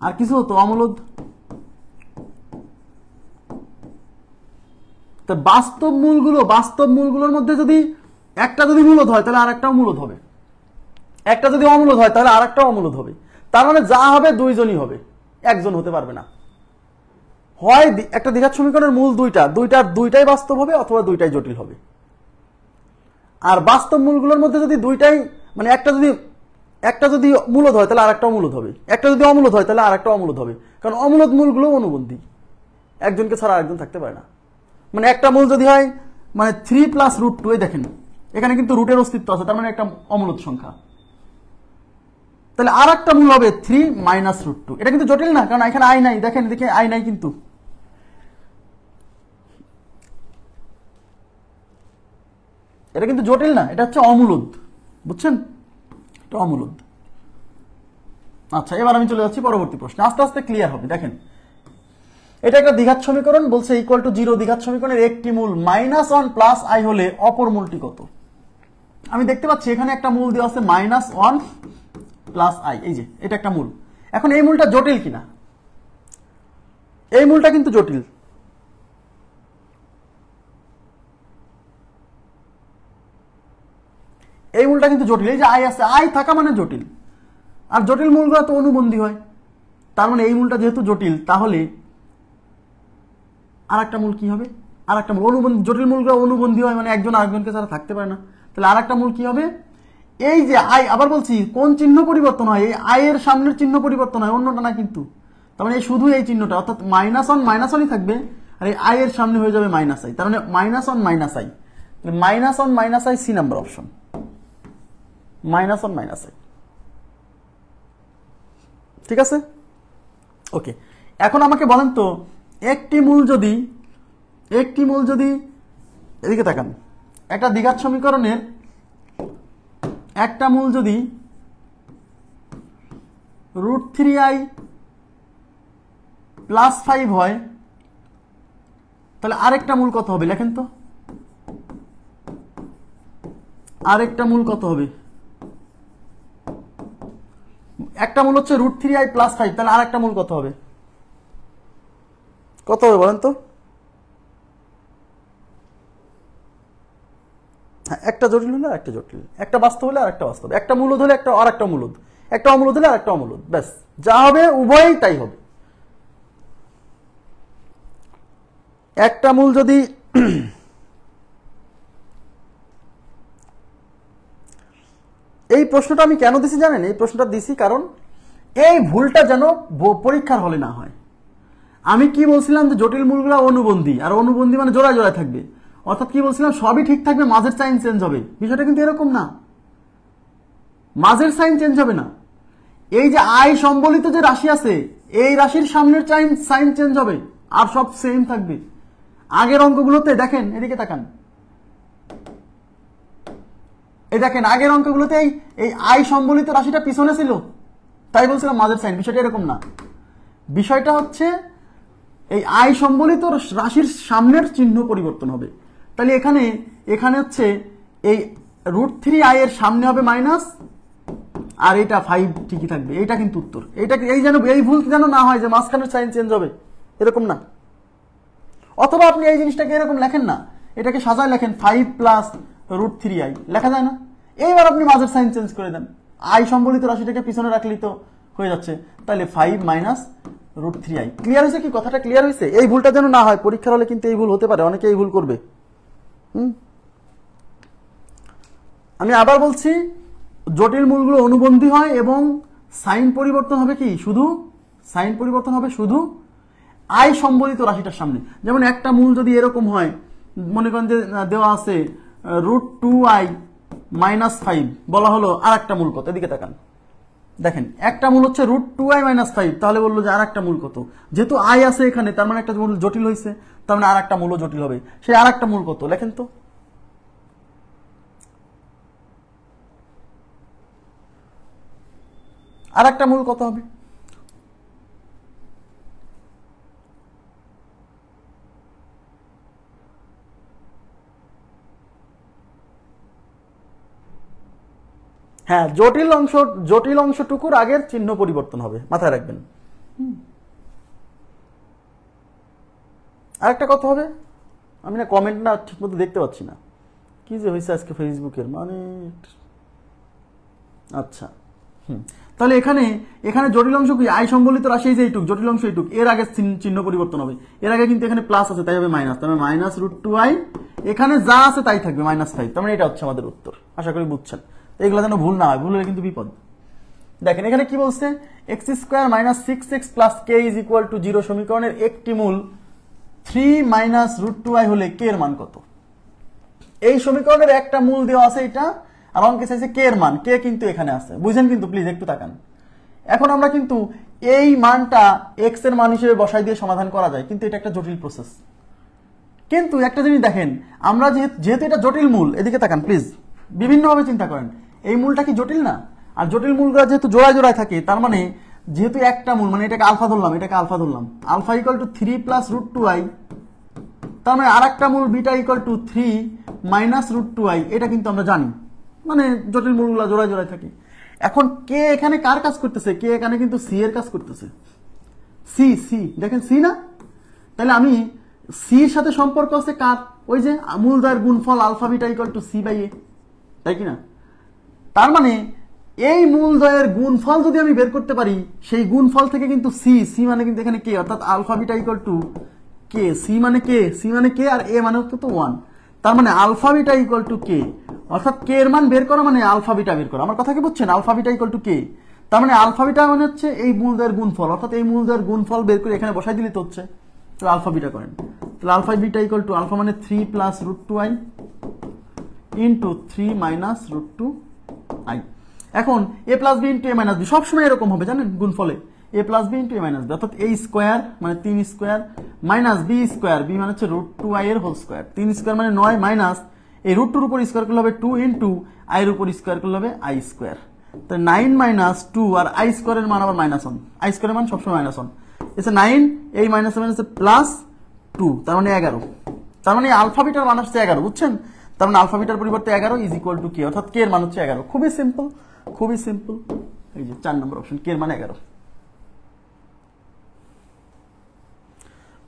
আর কিছু হতো অমূলদ। তা বাস্তব মূলগুলোর মধ্যে যদি একটা যদি মূলদ হয় তাহলে আর একটাও মূলদ হবে, একটা যদি অমূলদ হয় তাহলে আর একটাও অমূলদ হবে। তার মানে যা হবে দুইজনই হবে, একজন হতে পারবে না। হয় একটা দ্বিঘাত সমীকরণের মূল দুইটাই বাস্তব হবে অথবা দুইটাই জটিল হবে। আর বাস্তব মূলগুলোর মধ্যে যদি দুইটাই, মানে একটা যদি মূলদ হয় তাহলে আরেকটাও মূলদ হবে, একটা যদি অমূলদ হয় তাহলে আরেকটাও অমূলদ হবে, কারণ অমূলদ মূলগুলো অনুবন্ধী, একজনকে ছাড়া আরেকজন থাকতে পারে না। মানে একটা মূল যদি হয় মানে 3 + √2, দেখেন এখানে কিন্তু রুটের অস্তিত্ব আছে, তার মানে একটা অমূলদ সংখ্যা, তাহলে আর একটা মূল হবে 3 - √2। এটা কিন্তু জটিল না, কারণ এখানে আই নাই, দেখেন দেখে আই নাই, কিন্তু এটা কিন্তু জটিল না, এটা হচ্ছে অমূলদ, বুঝছেন? এটা অমূলদ। আচ্ছা, এবার আমি চলে যাচ্ছি পরবর্তী প্রশ্নে, আস্তে আস্তে ক্লিয়ার হবে। দেখেন, এটা একটা দ্বিঘাত সমীকরণ, বলছে ইকুয়াল টু 0 দ্বিঘাত সমীকরণের একটি মূল -1 + i হলে অপর মূলটি কত? আমি দেখতে পাচ্ছি এখানে একটা মূল দেওয়া আছে -1 + i, এই যে এটা একটা মূল। এখন এই মূলটা জটিল কিনা? এই মূলটা কিন্তু জটিল, এই মূলটা কিন্তু জটিল, এই যে আই আছে, আই থাকা মানে জটিল, আর জটিল মূলগুলো তো অনুবন্ধী হয়। তার মানে এই মূলটা যেহেতু জটিল, তাহলে আর একটা মূল কি হবে? আর একটা মূল অনুবন্ধী, জটিল মূলগুলো অনুবন্ধী হয়, মানে একজন আরেকজনকে ছাড়া থাকতে পারে না, তাহলে আর একটা মূল কি হবে? এই যে আই, আবার বলছি কোন চিহ্ন পরিবর্তন হয়? এই আই এর সামনের চিহ্ন পরিবর্তন হয়, অন্যটা না কিন্তু। তার মানে শুধু এই চিহ্নটা, অর্থাৎ -1 থাকবে, আর এই আই এর সামনে হয়ে যাবে -i, তার মানে -1 - i, c number option, -1 - i। ঠিক আছে, ওকে, এখন আমাকে বলেন তো একটি মূল যদি এদিকে তাকান, একটা দ্বিঘাত সমীকরণের একটা মূল যদি √3i + 5 হয়, তাহলে আরেকটা মূল কত হবে লেখেন তো? আরেকটা মূল কত হবে? একটা মূল হচ্ছে √3i + 5, তাহলে আরেকটা মূল কত হবে? কত হবে বলেন তো? হ্যাঁ, একটা জটিল হলে আরেকটা জটিল, একটা বাস্তব হলে আরেকটা বাস্তব, একটা মূলদ হলে একটা আরেকটা মূলদ, একটা অমূলদ হলে আরেকটা অমূলদ, ব্যাস যা হবে উভয়ই তাই হবে। একটা মূল যদি এই প্রশ্নটা আমি কেন দিছি জানেন? এই প্রশ্নটা দিছি কারণ এই ভুলটা যেন পরীক্ষার হলে না হয়। আমি কি বলছিলাম যে জটিল মূলগুলো অনুবন্ধী, আর অনুবন্ধী মানে জোড়ায় জোড়ায় থাকবে, অর্থাৎ কি বলছিলাম সবই ঠিক থাকবে, মাঝের সাইন চেঞ্জ হবে। বিষয়টা কিন্তু এরকম না, মাঝের সাইন চেঞ্জ হবে না। এই যে আই সম্বলিত যে রাশি আছে, এই রাশির সামনের সাইন চেঞ্জ হবে, আর সব সেম থাকবে। আগের অঙ্কগুলোতে দেখেন, এদিকে তাকান, এই দেখেন আগের অঙ্কগুলোতে এই আই সম্বলিত রাশিটা পিছনে ছিল, তাই বলছিলাম মাঝের সাইন। বিষয়টা এরকম না, বিষয়টা হচ্ছে এই আই সম্বলিত রাশির সামনের চিহ্ন পরিবর্তন হবে। তাহলে এখানে হচ্ছে এই √3i এর সামনে হবে মাইনাস, আর এটা 5 ঠিকই থাকবে। এটা কিন্তু উত্তর। এই ভুল যেন না হয় যে মাঝখানের সাইন চেঞ্জ হবে, এরকম না। অথবা আপনি এই জিনিসটাকে এরকম লেখেন না, এটাকে সাজায় লেখেন 5 + √3i, লেখা যায় না? এইবার আপনি মাঝের সাইন চেঞ্জ করে দেন, আই সম্বলিত রাশিটাকে পিছনে রাখলেই তো হয়ে যাচ্ছে। তাহলে 5 - √3i। ক্লিয়ার হয়েছে কি? কথাটা ক্লিয়ার হয়েছে? এই ভুলটা যেন না হয় পরীক্ষার হলে, কিন্তু এই ভুল হতে পারে, অনেকে এই ভুল করবে। আমি আবার বলছি, জটিল মূলগুলো অনুবন্ধী হয় এবং সাইন পরিবর্তন হবে কি? শুধু আই সম্বলিত রাশিটার সামনে। যেমন একটা মূল যদি এরকম হয়, মনে করেন যে দেওয়া আছে √2i - 5, বলা হলো আর একটা মূল কত? এদিকে তাকান, দেখেন একটা মূল হচ্ছে √2i - 5, তাহলে বললো যে আর একটা মূল কত? যেহেতু আই আছে এখানে, তার মানে একটা মূল জটিল হয়েছে, তার মানে আর একটা মূলও জটিল হবে। সেই আর একটা মূল কত লেখেন তো? আর একটা মূল কত হবে? হ্যাঁ, জটিল অংশটুকুর আগের চিহ্ন পরিবর্তন হবে, মাথায় রাখবেন। আরেকটা কথা হবে, আমি না কমেন্ট না ঠিক মতো দেখতে পাচ্ছি না, কি যে হয়েছে আজকে ফেসবুকের, মানে আচ্ছা তাহলে এখানে জটিল অংশ কি? আই সম্বলিত রাশি যে এইটুক, জটিল অংশ এইটুক, এর আগে চিহ্ন পরিবর্তন হবে। এর আগে কিন্তু এখানে প্লাস আছে, তাই হবে মাইনাস, তার মানে -√2i, এখানে যা আছে তাই থাকবে -5। তার মানে এটা হচ্ছে আমাদের উত্তর। আশা করি বুঝছেন। এগুলো যেন ভুল না হয়, ভুল হলে কিন্তু বিপদ। দেখেন এখানে কি বলছে, x² - 6x + k = 0 সমীকরণের একটি মূল 3 - √2i হলে k এর মান কত? এই সমীকরণের একটা মূল দেওয়া আছে এটা, আর অঙ্কে চাইছে k এর মান। k কিন্তু এখানে আছে, বুঝেন কিন্তু, প্লিজ একটু তাকান। এখন আমরা কিন্তু এই মানটা x এর মান হিসেবে বসাই দিয়ে সমাধান করা যায়, কিন্তু এটা একটা জটিল প্রসেস। কিন্তু একটা জিনিস দেখেন, আমরা যেহেতু এটা জটিল মূল, এদিকে তাকান প্লিজ, বিভিন্নভাবে চিন্তা করেন, এই মূলটা কি জটিল না? আর জটিল মূলগুলো যেহেতু জোড়ায় জোড়ায় থাকে, তার মানে যেহেতু একটা মূল, মানে এটাকে আলফা ধরলাম, আলফা = 3 + √2i, তার মানে আর একটা মূল বিটা = 3 - √2i, এটা কিন্তু আমরা জানি, মানে জটিল মূলগুলো জোড়ায় জোড়ায় থাকে। এখন কে এখানে কার কাজ করতেছে? কে এখানে কিন্তু সি এর কাজ করতেছে। সি দেখেন, সি না? তাহলে আমি সির সাথে সম্পর্ক আছে কার? ওই যে মূলদ্বয়ের গুণফল আলফা বিটা = c/a, তাই কিনা? তার মানে এই মূলদ্বয়ের গুণফল যদি আমি বের করতে পারি, সেই গুণফল থেকে কিন্তু সি মানে কিন্তু এখানে কে, অর্থাৎ আলফা বিটা = k, সি মানে কে, আর এ মানে হচ্ছে তো 1। তার মানে আলফা বিটা = k, অর্থাৎ কে এর মান বের করা মানে আলফা বিটা বের করা। আমার কথা কি বুঝছেন? আলফা বিটা = k, তার মানে আলফা বিটা মানে হচ্ছে এই মূলদ্বয়ের গুণফল, অর্থাৎ এই মূলদ্বয়ের গুণফল বের করে এখানে বসাই দিলে তো হচ্ছে। তাহলে আলফা বিটা করেন, তাহলে আলফা বিটা = আলফা মানে 3 + √2i * 3 - √2i। এখন a + b * a - b সবসময় এরকম হবে জানেন গুণফলে, a plus b into a minus b, অর্থাৎ a স্কোয়ার মানে 3 square minus b square, b মানে হচ্ছে √2i এর হোল স্কোয়ার, 3 স্কোয়ার মানে 9 মাইনাস এই √2 এর উপর স্কোয়ার করলে হবে 2 ইন্টু i এর উপর স্কোয়ার করলে হবে i স্কোয়ার। তো 9 মাইনাস 2 আর i স্কোয়ারের মান আবার মাইনাস 1, i স্কোয়ারের মান সবসময় মাইনাস 1, এসে 9 এই মাইনাস মাইনাসে প্লাস 2, তার মানে 11, তার মানে আলফা বিটার মান হচ্ছে 11, বুঝছেন? তার মানে আলফা বিটার পরিবর্তে 11 ইজ ইকুয়াল টু কে, অর্থাৎ কে এর মান হচ্ছে 11। খুবই সিম্পল, খুবই সিম্পল। এই যে 4 নম্বর অপশন, কে এর মান 11।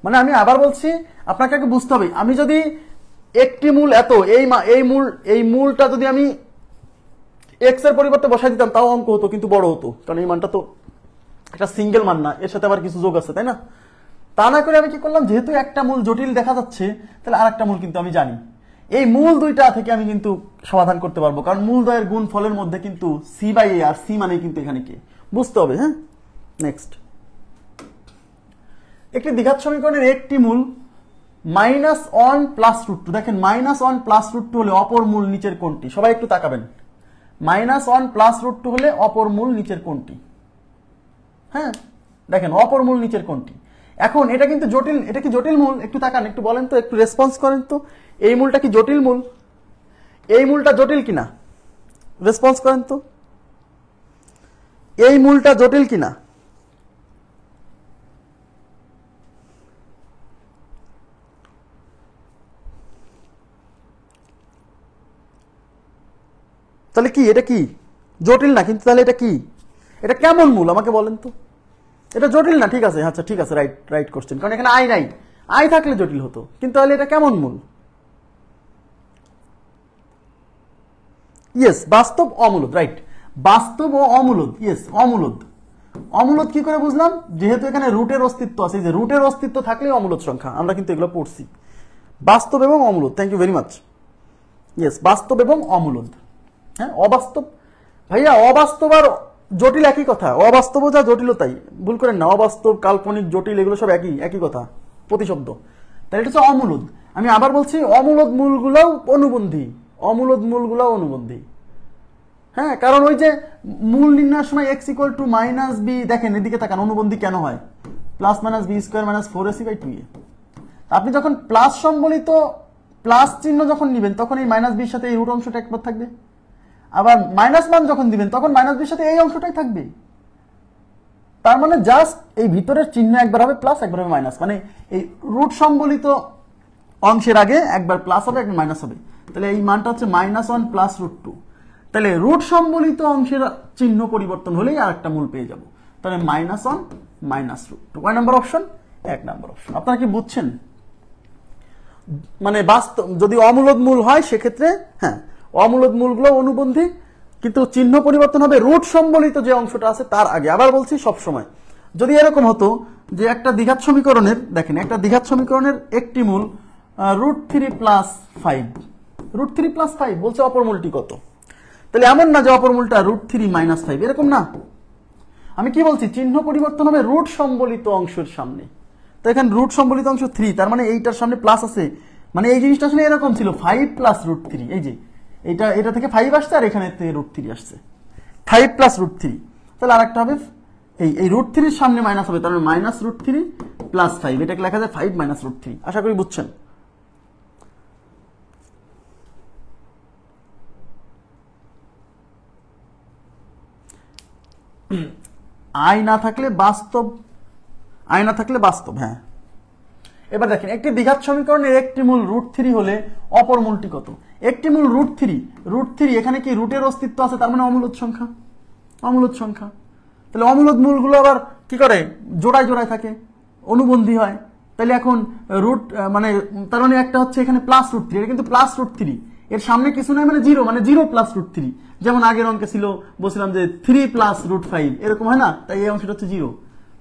মানে আমি আবার বলছি, আপনাকে আগে বুঝতে হবে, আমি যদি একটি মূল এত, এই মূলটা যদি আমি এক্স এর পরিবর্তে বসাই দিতাম তাও অঙ্ক হতো, কিন্তু বড় হতো, কারণ এই মানটা তো একটা সিঙ্গেল মান না, এর সাথে আবার কিছু যোগ আছে, তাই না? তা না করে আমি কি করলাম, যেহেতু একটা মূল জটিল দেখা যাচ্ছে, তাহলে আর একটা মূল কিন্তু আমি জানি, এই মূল দুইটা থেকে আমি কিন্তু সমাধান করতে পারবো, কারণ মূল দ্বয়ের গুণ ফলের মধ্যে কিন্তু সি বাই এ, আর সি মানে কিন্তু এখানে কে, বুঝতে হবে। হ্যাঁ, নেক্সট, একটি দ্বিঘাত সমীকরণের একটি মূল -1 প্লাস √2, দেখেন -1 প্লাস √2 হলে অপর মূল নিচের কোনটি? সবাই একটু তাকাবেন, -1 প্লাস √2 হলে অপর মূল নিচের কোনটি? হ্যাঁ, দেখেন অপর মূল নিচের কোনটি। এখন এটা কিন্তু জটিল, এটা কি জটিল মূল? একটু তাকান, একটু বলেন তো, একটু রেসপন্স করেন তো, এই মূলটা কি জটিল মূল? এই মূলটা জটিল কিনা? রেসপন্স করেন তো, এই মূলটা জটিল কিনা? তাহলে কি এটা কি জটিল না? কিন্তু তাহলে এটা কি, এটা কেমন মূল আমাকে বলেন তো? এটা জটিল না, ঠিক আছে, আচ্ছা ঠিক আছে, রাইট রাইট কোশ্চেন, কারণ এখানে আই নাই, আই থাকলে জটিল হতো, কিন্তু তাহলে এটা কেমন মূল? ইয়েস, বাস্তব অমূলদ, রাইট, বাস্তব ও অমূলদ, ইয়েস অমূলদ। অমূলদ কি করে বুঝলাম? যেহেতু এখানে রুটের অস্তিত্ব আছে, যে রুটের অস্তিত্ব থাকলে অমূলদ সংখ্যা, আমরা কিন্তু এগুলো পড়ছি। বাস্তব এবং অমূলদ, thank you very much. Yes, বাস্তব এবং অমূলদ। হ্যাঁ, অবাস্তব ভাইয়া, অবাস্তব আর জটিল একই কথা, অবাস্তব যা জটিলও তাই, ভুল করেন না, অবাস্তব, কাল্পনিক, জটিল এগুলো সব একই কথা, প্রতিশব্দ। তাই এটা হচ্ছে অমূলদ। আমি আবার বলছি, অমূলদ মূলগুলোও অনুবন্ধী, অমূলদ মূলগুলোও অনুবন্ধী। হ্যাঁ, কারণ ওই যে মূল নির্ণয়ের সময় x equal to minus b, দেখেন এদিকে তাকান, অনুবন্ধী কেন হয়? Plus minus b square minus 4ac/2a। আপনি যখন প্লাস সম্বলিত প্লাস চিহ্ন যখন নেবেন, তখন এই মাইনাস বির সাথে এই রুট অংশটা একবার থাকবে, আবার মাইনাস মান যখন দিবেন তখন মাইনাস বির সাথে এই অংশটাই থাকবে। তার মানে জাস্ট এই ভিতরের চিহ্ন একবার হবে প্লাস, একবার হবে মাইনাস, মানে এই রুট সম্বলিত অংশের আগে একবার প্লাস হবে, একবার মাইনাস হবে। তাহলে এই মানটা হচ্ছে -1 প্লাস √2। তাহলে রুট সম্বলিত অংশের চিহ্ন পরিবর্তন হলেই আর একটা মূল পেয়ে যাব। তাহলে -1 -√2, কয় নাম্বার অপশন? 1 number option. আপনারা কি বুঝছেন? মানে বাস্তব যদি অমূলদ মূল হয় সেক্ষেত্রে হ্যাঁ, অমূলদ মূলগুলো অনুবন্ধী, কিন্তু চিহ্ন পরিবর্তন হবে রুট সম্বলিত যে অংশটা আছে তার আগে। আবার বলছি, সব সময় যদি এরকম হতো যে একটা দ্বিঘাত সমীকরণের, দেখেন একটা দ্বিঘাত সমীকরণের একটি মূল √3 + 5, √3 + 5 বলছে অপর মূলটি কত? তাহলে এমন না যে অপর মূলটা √3 - 5, এরকম না। আমি কি বলছি, চিহ্ন পরিবর্তন হবে রুট সম্বলিত অংশের সামনে। তো এখানে রুট সম্বলিত অংশ 3, তার মানে এইটার সামনে প্লাস আছে, মানে এই জিনিসটা আসলে এরকম ছিল 5 + √3, এই যে এটা থেকে 5 আসছে আর এখানে থেকে √3 আসছে, 5 + √3। তাহলে আরেকটা হবে এই √3 এর সামনে মাইনাস হবে, তার মানে -√3 + 5, এটাকে লেখা যায় 5 - √3। আশা করি বুঝছেন। আই না থাকলে বাস্তব, আই না থাকলে বাস্তব। হ্যাঁ, এবার দেখেন একটি দ্বিঘাত সমীকরণের একটি মূল √3 হলে অপর মূলটি কত? একটি মূল √3, এখানে কি রুটের অস্তিত্ব আছে, তার মানে অমূলদ সংখ্যা, অমূলদ সংখ্যা। তাহলে অমূলদ মূলগুলো আবার কি করে? জোড়ায় জোড়ায় থাকে, অনুবন্ধী হয়। তাহলে এখন রুট মানে তার মানে একটা হচ্ছে এখানে +√3, এটা কিন্তু +√3, এর সামনে কিছু নাই, মানে 0, মানে 0 + √3। যেমন আগের অঙ্কে ছিল, বলছিলাম যে 3 + √5, এরকম হয় না? তাই এই অংশটা হচ্ছে 0।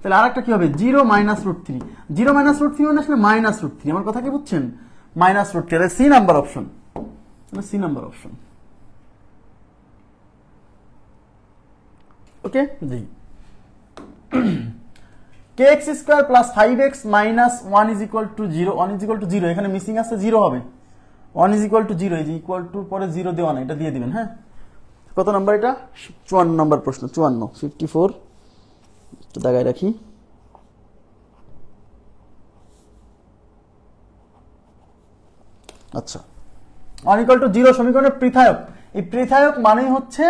তাহলে আরেকটা কি হবে? 0 - √3, 0 - √3 মানে আসলে -√3। আমার কথা কি বুঝছেন? -√3, C number option, C number option. Okay ji. kx² + 5x - 1 = 0, 1 = 0, এখানে মিসিং আছে, 0 হবে, 1 = 0, এই যে ইকুয়াল টু পরে 0 দেওয়া না, এটা দিয়ে দিবেন। হ্যাঁ, কত নাম্বার এটা? 54 নাম্বার প্রশ্ন, 54, 54, তো দাগায় রাখি। আচ্ছা, 1 = 0 সমীকরণের পৃথায়ক। এই পৃথায়ক মানেই হচ্ছে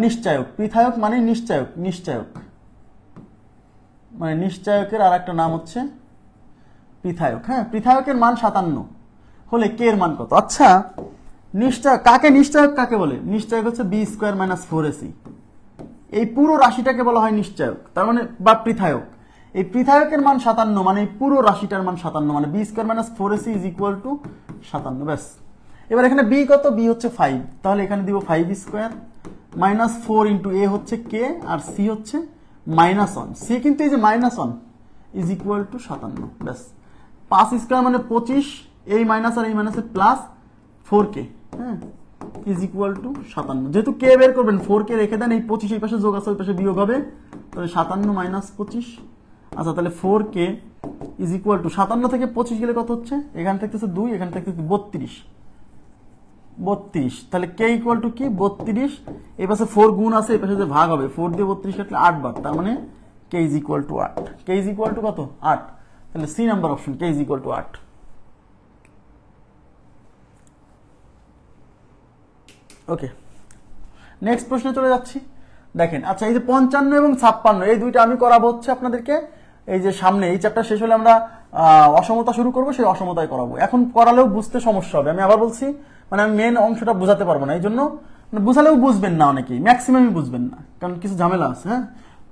নিশ্চয়ক। পৃথায়ক মানে নিশ্চয়ক, নিশ্চয়ক মানে নিশ্চয়কের আর একটা নাম হচ্ছে পৃথায়ক। হ্যাঁ, পৃথায়কের মান 57 হলে কে এর মান কত? আচ্ছা, নিশ্চয়ক কাকে, নিশ্চয়ক কাকে বলে? নিশ্চয়ক হচ্ছে b² - 4ac। এই পুরো রাশিটাকে বলা হয় নিশ্চয়ক, তার মানে বা পৃথায়ক। এই পৃথায়কের মান 57 মানে এই পুরো রাশিটার মান 57 মানে b² - 4ac = 57। ব্যাস। এবার এখানে b কত? b হচ্ছে 5, তাহলে এখানে দিব 5² - 4 * a হচ্ছে k আর c হচ্ছে -1। c কিন্তু এই যে -1 = 57। ব্যাস। 5² মানে 25, এই মাইনাস আর এই মাইনাসের প্লাস 4k, হ্যাঁ, = 57। যেহেতু কে বের করবেন 4k রেখে দেন, এই 25 এই পাশে যোগ আছে ওই পাশে বিয়োগ হবে, তাহলে 57 - 25। আচ্ছা, তাহলে 4k = 57 থেকে 25 গেলে কত হচ্ছে? এখান থেকে 2, এখান থেকে 32। তাহলে k = কি? 32। এই পাশে 4 গুণ আছে, এই পাশে যে ভাগ হবে 4 দিয়ে 32 কাটলে 8 বার, তার মানে k = 8। k = কত? 8। তাহলে সি নাম্বার অপশন, k = 8। ওকে, নেক্সট প্রশ্নে চলে যাচ্ছি। দেখেন, আচ্ছা, এই যে 55 এবং 56 এই দুইটা আমি করাবো হচ্ছে আপনাদেরকে এই যে সামনে এই চ্যাপ্টার শেষ হলে আমরা অসমতা শুরু করব, সেই অসমতায় করাবো। এখন করালেও বুঝতে সমস্যা হবে, আমি আবার বলছি, মানে আমি মেন অংশটা বোঝাতে পারবো না, এই জন্য বুঝালেও বুঝবেন না, অনেকেই ম্যাক্সিমামই বুঝবেন না, কারণ কিছু ঝামেলা আছে। হ্যাঁ,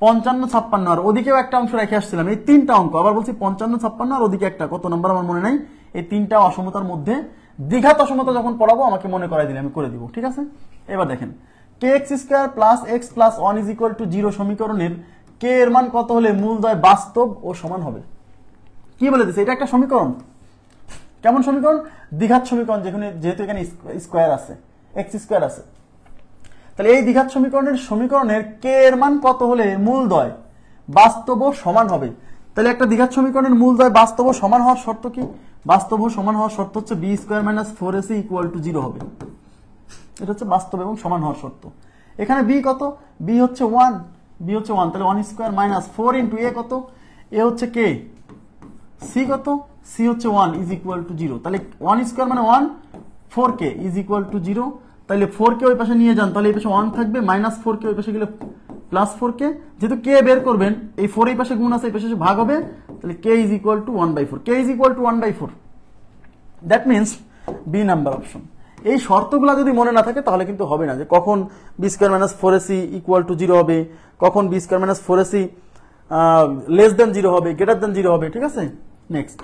55, 56 আর ওদিকেও একটা অংশ রেখে আসছিলাম, এই তিনটা অঙ্ক আবার বলছি, 55, 56 আর ওদিকে একটা, কত নাম্বার আমার মনে নাই। এই তিনটা অসমতার মধ্যে দ্বিঘাত অসমতা যখন পড়াবো আমাকে মনে করাই দিলে আমি করে দিব, ঠিক আছে? এবার দেখেন, kx² + x + 1 = 0 সমীকরণের কে এর মান কত হলে মূলদ্বয় বাস্তব ও সমান হবে? কি বলে দিছে? এটা একটা সমীকরণ। কেমন সমীকরণ? দ্বিঘাত সমীকরণ, যেহেতু এখানে স্কয়ার আছে, x² আছে। তাহলে এই দ্বিঘাত সমীকরণের কে এর মান কত হলে মূলদ্বয় বাস্তব ও সমান হবে? তাহলে একটা দ্বিঘাত সমীকরণের মূলদ্বয় বাস্তব ও সমান হওয়ার শর্ত কি? বাস্তব ও সমান হওয়ার শর্ত হচ্ছে b² - 4ac = 0 হবে। এটা হচ্ছে বাস্তব এবং সমান হওয়ার শর্ত। এখানে b কত? b হচ্ছে 1, তাহলে 1² - 4 * a কত? a হচ্ছে k, c কত? c হচ্ছে 1 = 0। তাহলে 1² মানে 1, 4k = 0। তাহলে 4k ওই পাশে নিয়ে যান, তাহলে এই পাশে 1 থাকবে, -4k ওই পাশে গেলে +4k। যেহেতু k বের করবেন, এই 4 এই পাশে গুণ আছে, এই পাশে ভাগ হবে, তাহলে k = 1/4। k = 1/4। That means b number option. এই শর্তগুলো যদি মনে না থাকে তাহলে কিন্তু হবে না, যে কখন b² - 4ac = 0 হবে, কখন b² - 4ac <0 হবে, <0 হবে, ঠিক আছে? নেক্সট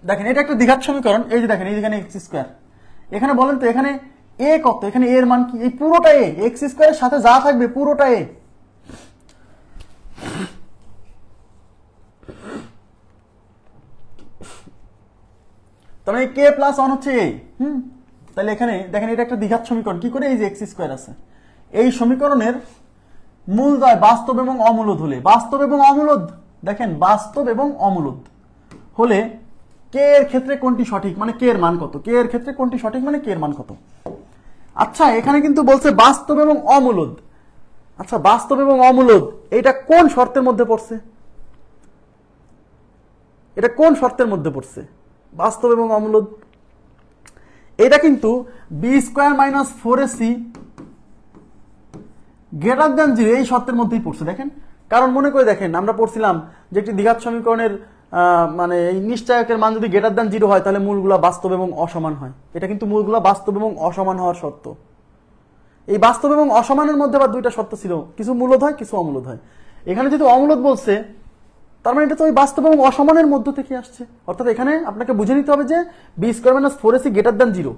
দেখেন, এটা একটা দ্বিঘাত সমীকরণ। এই যে দেখেন, এই যেখানে x², এখানে বলেন তো এখানে a কত? এখানে a এর মান কি? এই পুরোটা a, x² এর সাথে যা থাকবে পুরোটা a। তাহলে k + 1 হচ্ছে a। তাহলে এখানে দেখেন, এটা একটা দ্বিঘাত সমীকরণ। কি করে? এই যে x² আছে, এই সমীকরণের মূলদ্বয় বাস্তব এবং অমূলদ হলে, বাস্তব এবং অমূলদ, দেখেন বাস্তব এবং অমূলদ হলে কে এর ক্ষেত্রে কোনটি সঠিক, মানে কে এর মান কত? কে এর ক্ষেত্রে কোনটি সঠিক মানে কে এর মান কত? আচ্ছা, এখানে কিন্তু বলছে বাস্তব এবং অমূলদ। আচ্ছা, বাস্তব এবং অমূলদ এটা কোন শর্তের মধ্যে পড়ছে? এটা কোন শর্তের মধ্যে পড়ছে? বাস্তব এবং অমূলদ এটা কিন্তু b² - 4ac > 0 এই শর্তের মধ্যেই পড়ছে। দেখেন, কারণ মনে করে দেখেন, আমরা পড়ছিলাম যে একটি দ্বিঘাত সমীকরণের মানে এই নিশ্চয়কের মান যদি <0 হয় তাহলে মূলগুলা বাস্তব এবং অসমান হয়। এটা কিন্তু মূলগুলা বাস্তব এবং অসমান হওয়ার শর্ত। এই বাস্তব এবং অসমানের মধ্যে আবার দুইটা শর্ত ছিল, কিছু মূলদ হয়, কিছু অমূলদ হয়। এখানে যেহেতু অমূলদ বলছে, তার মানে এটা তো ওই বাস্তব এবং অসমানের মধ্য থেকে আসছে। অর্থাৎ এখানে আপনাকে বুঝে নিতে হবে যে b² - 4ac <0।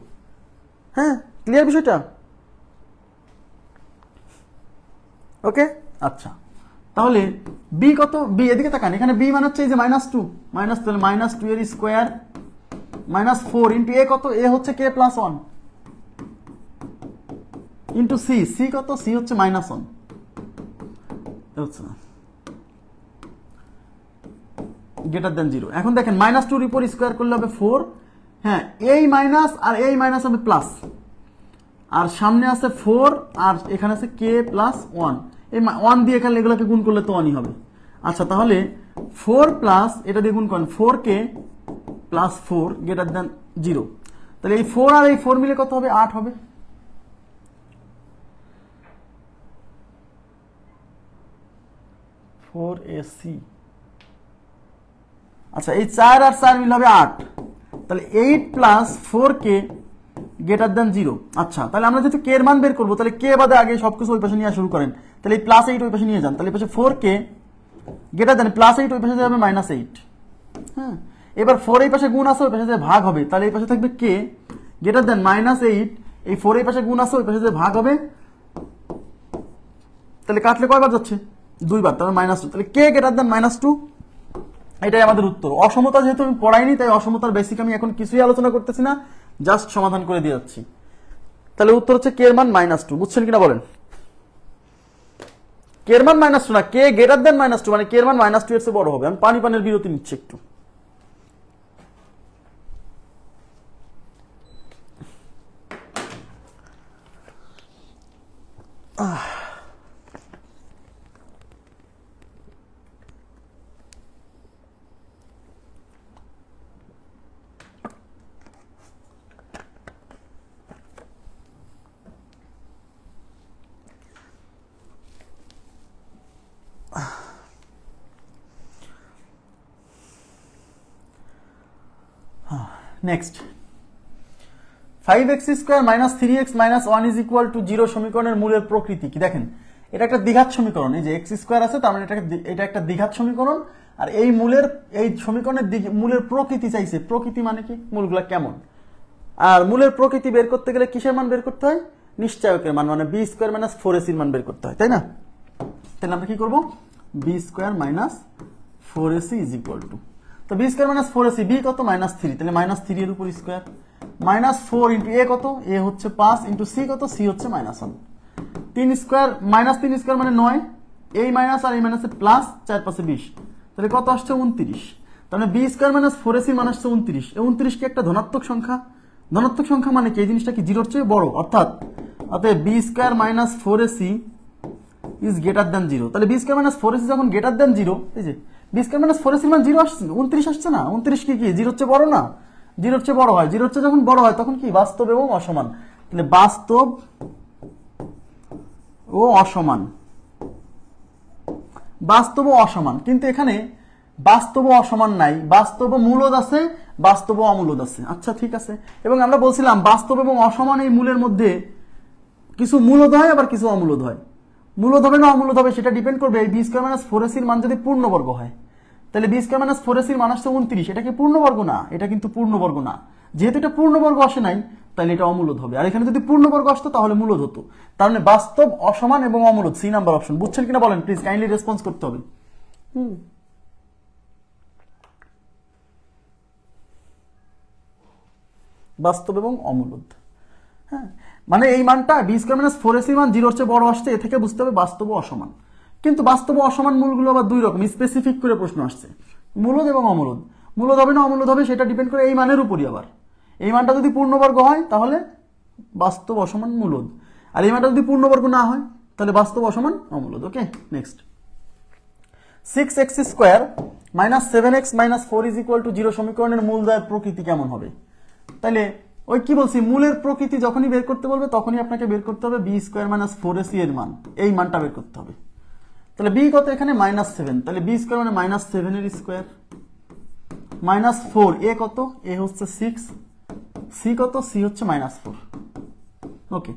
হ্যাঁ, ক্লিয়ার বিষয়টা? ওকে, আচ্ছা, তাহলে b কত? b এদিকে তাকান, এখানে b মানে হচ্ছে এই যে -2, তাহলে -2 এর স্কয়ার -4 * a কত? a হচ্ছে k + 1 * c, c কত? c হচ্ছে -1। আচ্ছা, <0। এখন দেখেন, -2 এর উপর স্কয়ার করলে হবে 4, হ্যাঁ, এই মাইনাস আর এই মাইনাস হবে প্লাস, আর সামনে আছে 4 আর এখানে আছে k + 1। এই 1 দিয়ে এখানে এগুলোকে গুণ করলে তো 1ই হবে। আচ্ছা তাহলে 4 প্লাস এটা দিয়ে গুণ করেন 4k প্লাস 4 গ্রেটার দেন 0, তাহলে এই 4 আর এই 4 মিলে কত হবে? 8 হবে। আচ্ছা এই 4 আর 4 মিলে হবে 8, তাহলে 8 প্লাস 4k গ্রেটার দেন 0। আচ্ছা তাহলে আমরা যেহেতু কে এর মান বের করবো, তাহলে কে বাদে আগে সবকিছু ওই পাশে নিয়ে শুরু করেন, তাহলে এই প্লাস 8 ওই পাশে নিয়ে যান, তাহলে এই পাশে 4k গ্রেটার দেন প্লাস 8 ওই পাশে যাবে -8। হ্যাঁ, এবার 4 এই পাশে গুণ আছে ওই পাশে যে ভাগ হবে, তাহলে এই পাশে থাকবে k গ্রেটার দেন -8, এই 4 এই পাশে গুণ আছে ওই পাশে যে ভাগ হবে, তাহলে কাটলে কয়বার যাচ্ছে? 2 বার, তাহলে -2, তাহলে k গ্রেটার দেন -2, এটাই আমাদের উত্তর। অসমতা যেহেতু আমি পড়াইনি তাই অসমতার বেসিক আমি এখন কিছুই আলোচনা করতেছি না, জাস্ট সমাধান করে দিয়ে যাচ্ছি। তাহলে উত্তর হচ্ছে কে এর মান -2, বুঝছেন কিনা বলেন? কে এর মান -2 না, কে গ্রেটার দেন -2, মানে কে এর মান -2 এর চেয়ে বড় হবে। আমি পানির বিরতি নিচ্ছি একটু। Next 5x square minus 3x minus 1 is equal to 0 সমীকরণের মূলের প্রকৃতি কি? দেখেন এটা একটা দ্বিঘাত সমীকরণ, এই যে x স্কয়ার আছে তার মানে এটা একটা দ্বিঘাত সমীকরণ, আর এই সমীকরণের মূলের প্রকৃতি চাইছে। প্রকৃতি মানে কি? মূলগুলা কেমন। আর মূলের প্রকৃতি বের করতে গেলে কিসের মান বের করতে হয়? নিশ্চয়কের মান, মানে b স্কয়ার মাইনাস 4ac এর মান বের করতে হয়, তাই না? তাহলে আমরা কি করব? b square minus 4ac is equal two, তো b square minus 4ac, b কত? -3, তাহলে -3 এর উপর স্কয়ার, -4 ইনটু a কত? a হচ্ছে 5 ইনটু c কত? c হচ্ছে -1, 3 স্কয়ার -3 স্কয়ার মানে 9, এই মাইনাস আর এই মাইনাসে প্লাস, 4 5 20, তাহলে কত আসছে? 29। তাহলে b স্কয়ার মাইনাস 4ac মান আসছে 29। এই 29 কি একটা ধনাত্মক সংখ্যা? ধনাত্মক সংখ্যা মানে কি? এই জিনিসটা কি 0 এর চেয়ে বড়, অর্থাৎ b square minus 4ac is greater than 0। তাহলে b স্কয়ার মাইনাস 4ac যখন গ্রেটার দ্যান 0, এই যে b স্কয়ার মাইনাস 4ac মান 0 আসছে, 29 আসছে না? 29 কি 0 এর চেয়ে বড় না? 0 এর চেয়ে বড় হয়। 0 এর চেয়ে যখন বড় হয় তখন কি? বাস্তব এবং অসমান। তাহলে বাস্তব ও অসমান, বাস্তব ও অসমান। কিন্তু এখানে বাস্তব ও অসমান নাই, বাস্তব ও মূলদ আছে, বাস্তব ও অমূলদ আছে। আচ্ছা ঠিক আছে, এবং আমরা বলছিলাম বাস্তব এবং অসমান এই মূলের মধ্যে কিছু মূলদ হয় আবার কিছু অমূলদ হয়। মূলদ হবে না অমূলদ হবে সেটা ডিপেন্ড করবে এই b স্কয়ার মাইনাস 4ac এর মান যদি পূর্ণবর্গ হয়। তাহলে b স্কয়ার মাইনাস 4ac এর মান আসছে 29, এটা কি পূর্ণবর্গ না? এটা কিন্তু পূর্ণবর্গ না। যেহেতু এটা পূর্ণবর্গ আসে নাই তাহলে এটা অমূলদ হবে, আর এখানে যদি পূর্ণবর্গ আসতো তাহলে মূলদ হতো। তার মানে বাস্তব, অসমান এবং অমূলদ, সি নাম্বার অপশন। বুঝছেন কিনা বলেন? প্লিজ কাইন্ডলি রেসপন্স করতে হবে। বাস্তব এবং অমূলদ, হ্যাঁ, মানে এই মানটা b স্কয়ার মাইনাস 4ac মান 0 এর চেয়ে বড় আসছে, এ থেকে বুঝতে হবে বাস্তব ও অসমান। কিন্তু বাস্তব ও অসমান মূলগুলো আবার দুই রকম, স্পেসিফিক করে প্রশ্ন আসছে, মূলদ এবং অমূলদ। মূলদ হবে না অমূলদ হবে সেটা ডিপেন্ড করে এই মানের উপরই। আবার এই মানটা যদি পূর্ণবর্গ হয় তাহলে বাস্তব অসমান মূলদ, আর এই মানটা যদি পূর্ণবর্গ না হয় তাহলে বাস্তব অসমান অমূলদ। Okay, next 6x square minus 7x minus 4 is equal to 0 সমীকরণের মূলদ্বয়ের প্রকৃতি কেমন হবে? তাহলে ওই কি বলছি, মূলের প্রকৃতি যখনই বের করতে বলবে তখনই আপনাকে বের করতে হবে b স্কয়ার মাইনাস 4ac এর মান, এই মানটা বের করতে হবে। তাহলে b কত? এখানে -7, তাহলে b স্কয়ার মানে -7 এর স্কয়ার, -4 a কত? a হচ্ছে 6, c কত? c হচ্ছে -4। ওকে,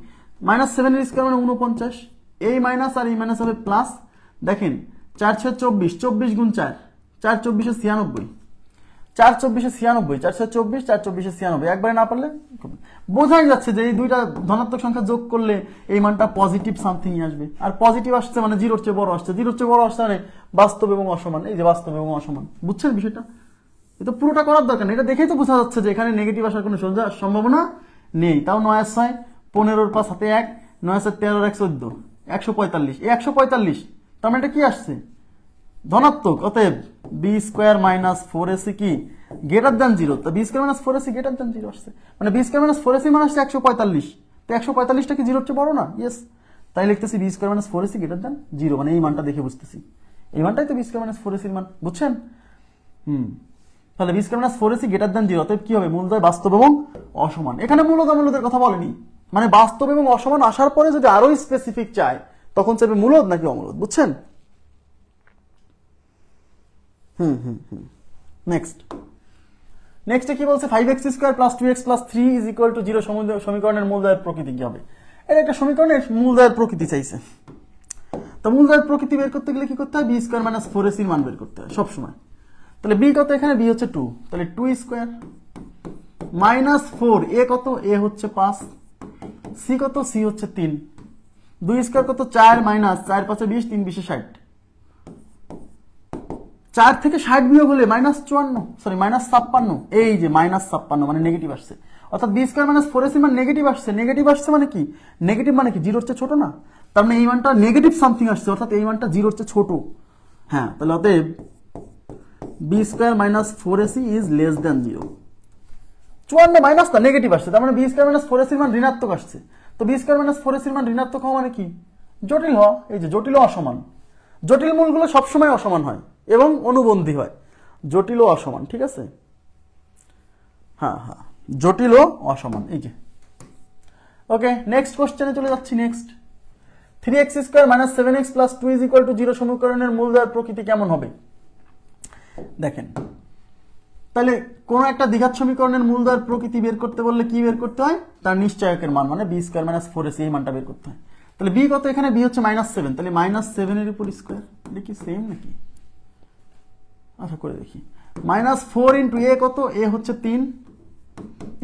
-7 এর স্কয়ার মানে 49, এই মাইনাস আর এই মাইনাস হবে প্লাস। দেখেন 4 6 24, 24 গুণ 4, 4 24 96, 4 24 96, 4 24, 4 24 96, একবারে না পারলে বোঝাই যাচ্ছে যে এই দুইটা ধনাত্মক সংখ্যা যোগ করলে এই মানটা পজিটিভ সামথিং আসবে, আর পজিটিভ আসছে মানে 0 এর চেয়ে বড় আসছে, 0 এর চেয়ে বড় আসছে মানে বাস্তব এবং অসমান। এই যে বাস্তব এবং অসমান, বুঝছেন বিষয়টা? এটা পুরোটা করার দরকার নেই, এটা দেখেই তো বোঝা যাচ্ছে যে এখানে নেগেটিভ আসার কোনো সম্ভাবনা নেই। তাও 9 আর 6, 15 5 হাতে 1, 9 আর 13 1 14, 145, এই 145, তার মানে এটা কি আসছে? ধনাত্মক। অতএব b স্কয়ার মাইনাস 4ac কি গ্রেটার দ্যান 0, তো b square minus 4ac greater than 0 আসছে, মানে b স্কয়ার মাইনাস 4ac মানে আসছে 145, তো 145টা কি 0 এর চেয়ে বড় না? ইয়েস, তাই লিখতেছি b square minus 4ac greater than 0, মানে এই মানটা দেখে বুঝতেছি এই মানটাই তো বি স্কোয়ার মাইনাস 4ac এর মান, বুঝছেন? তাহলে b square minus 4ac greater than 0, অতএব কি হবে? মূলদ্বয় বাস্তব এবং অসমান। এখানে মূলত মূলদের কথা বলেনি, মানে বাস্তব এবং অসমান আসার পরে যদি আরো স্পেসিফিক চায় তখন চাইবে মূলদ নাকি অমূলদ, বুঝছেন? নেক্সট কি বলছে? 5x square plus 2x plus 3 is equal to 0 সমীকরণের মূলদ্বয়ের প্রকৃতি কি হবে? এটা একটা সমীকরণের মূলদ্বয়ের প্রকৃতি চাইছে। তো মূলদ্বয়ের প্রকৃতি বের করতে গেলে কি করতে হয়? বি স্কয়ার মাইনাস 4ac এর মান বের করতে হয় সবসময়। তাহলে বি কত? এখানে বি হচ্ছে 2, তাহলে 2 স্কয়ার মাইনাস 4, এ কত? এ হচ্ছে 5, সি কত? সি হচ্ছে 3, 2 স্কয়ার কত? 4 মাইনাস 4 5 20, 3 20 60, 4 থেকে 60 বিয়োগ হলে মাইনাস 56, এই যে মাইনাস 56 মানে নেগেটিভ আসছে, অর্থাৎ বি স্কয়ার মাইনাস 4ac মান নেগেটিভ আসছে। নেগেটিভ আসছে মানে কি? নেগেটিভ মানে কি? 0 চেয়ে ছোট না, তার মানে এই মানটা নেগেটিভ সামথিং আসছে, অর্থাৎ এই মানটা 0 চেয়ে ছোট। হ্যাঁ, তাহলে অতএব b square minus 4ac is less than 0। 54 minus না, নেগেটিভ আসছে, তার মানে বি স্কয়ার মাইনাস 4ac এর মান ঋণাত্মক আসছে। তো বি স্কয়ার মাইনাস 4ac এর মান ঋণাত্মক হওয়া মানে কি? জটিল হওয়া। এই যে জটিল ও অসমান, জটিল মূলগুলো সবসময় অসমান হয় এবং অনুবন্ধী হয়, জটিল ও অসমান, ঠিক আছে? হ্যাঁ, জটিল ও অসমান, এই যে। ওকে, নেক্সট কোশ্চেনে চলে যাচ্ছি। Next 3x square minus 7x plus 2 is equal to 0 সমীকরণের মূলদ্বয়ের প্রকৃতি কেমন হবে? দেখেন, তাহলে কোন একটা দ্বিঘাত সমীকরণের মূলদ্বয়ের প্রকৃতি বের করতে বললে কি বের করতে হয়? তার নিশ্চয়কের মান, মানে বি স্কয়ার মাইনাস 4ac এই মানটা বের করতে হয়। তাহলে বি কত? এখানে বি হচ্ছে -7, তাহলে -7 এর উপর স্কয়ার, দেখি সেম নাকি, আশা করে দেখি। -4 ইন্টু এ কত? এ হচ্ছে 3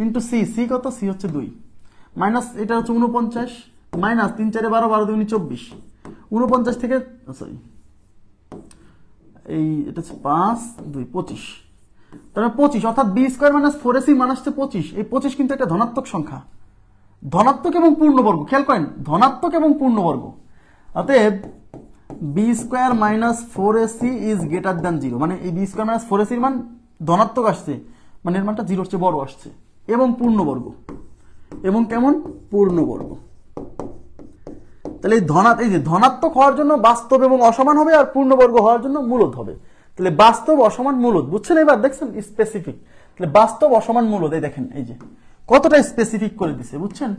ইন্টু সি, সি কত? সি হচ্ছে 2, মাইনাস এটা হচ্ছে 49, মাইনাস 3 4 12, 12 2 24, 49 থেকে সরি এই এটা হচ্ছে 5 2 25, তাহলে 25, অর্থাৎ বি স্কয়ার মাইনাস 4ac মান আসছে 25। এই 25 কিন্তু একটা ধনাত্মক সংখ্যা, ধনাত্মক এবং পূর্ণবর্গ, খেয়াল করেন, ধনাত্মক এবং পূর্ণবর্গ। অতএব b square minus 4ac is greater than 0, মানে এই বি স্কয়ার মাইনাস 4ac এর মান ধনাত্মক আসছে, মানে এর মানটা 0 চেয়ে বড় আসছে, এবং পূর্ণবর্গ, এবং কেমন? পূর্ণবর্গ। তাহলে এই যে ধনাত্মক হওয়ার জন্য বাস্তব এবং অসমান হবে, আর পূর্ণবর্গ হওয়ার জন্য মূলদ হবে। তাহলে বাস্তব অসমান মূলদ, বুঝছেন? এবার দেখছেন স্পেসিফিক, তাহলে বাস্তব অসমান মূলদ, এই দেখেন এই যে কতটা স্পেসিফিক করে দিছে, বুঝছেন?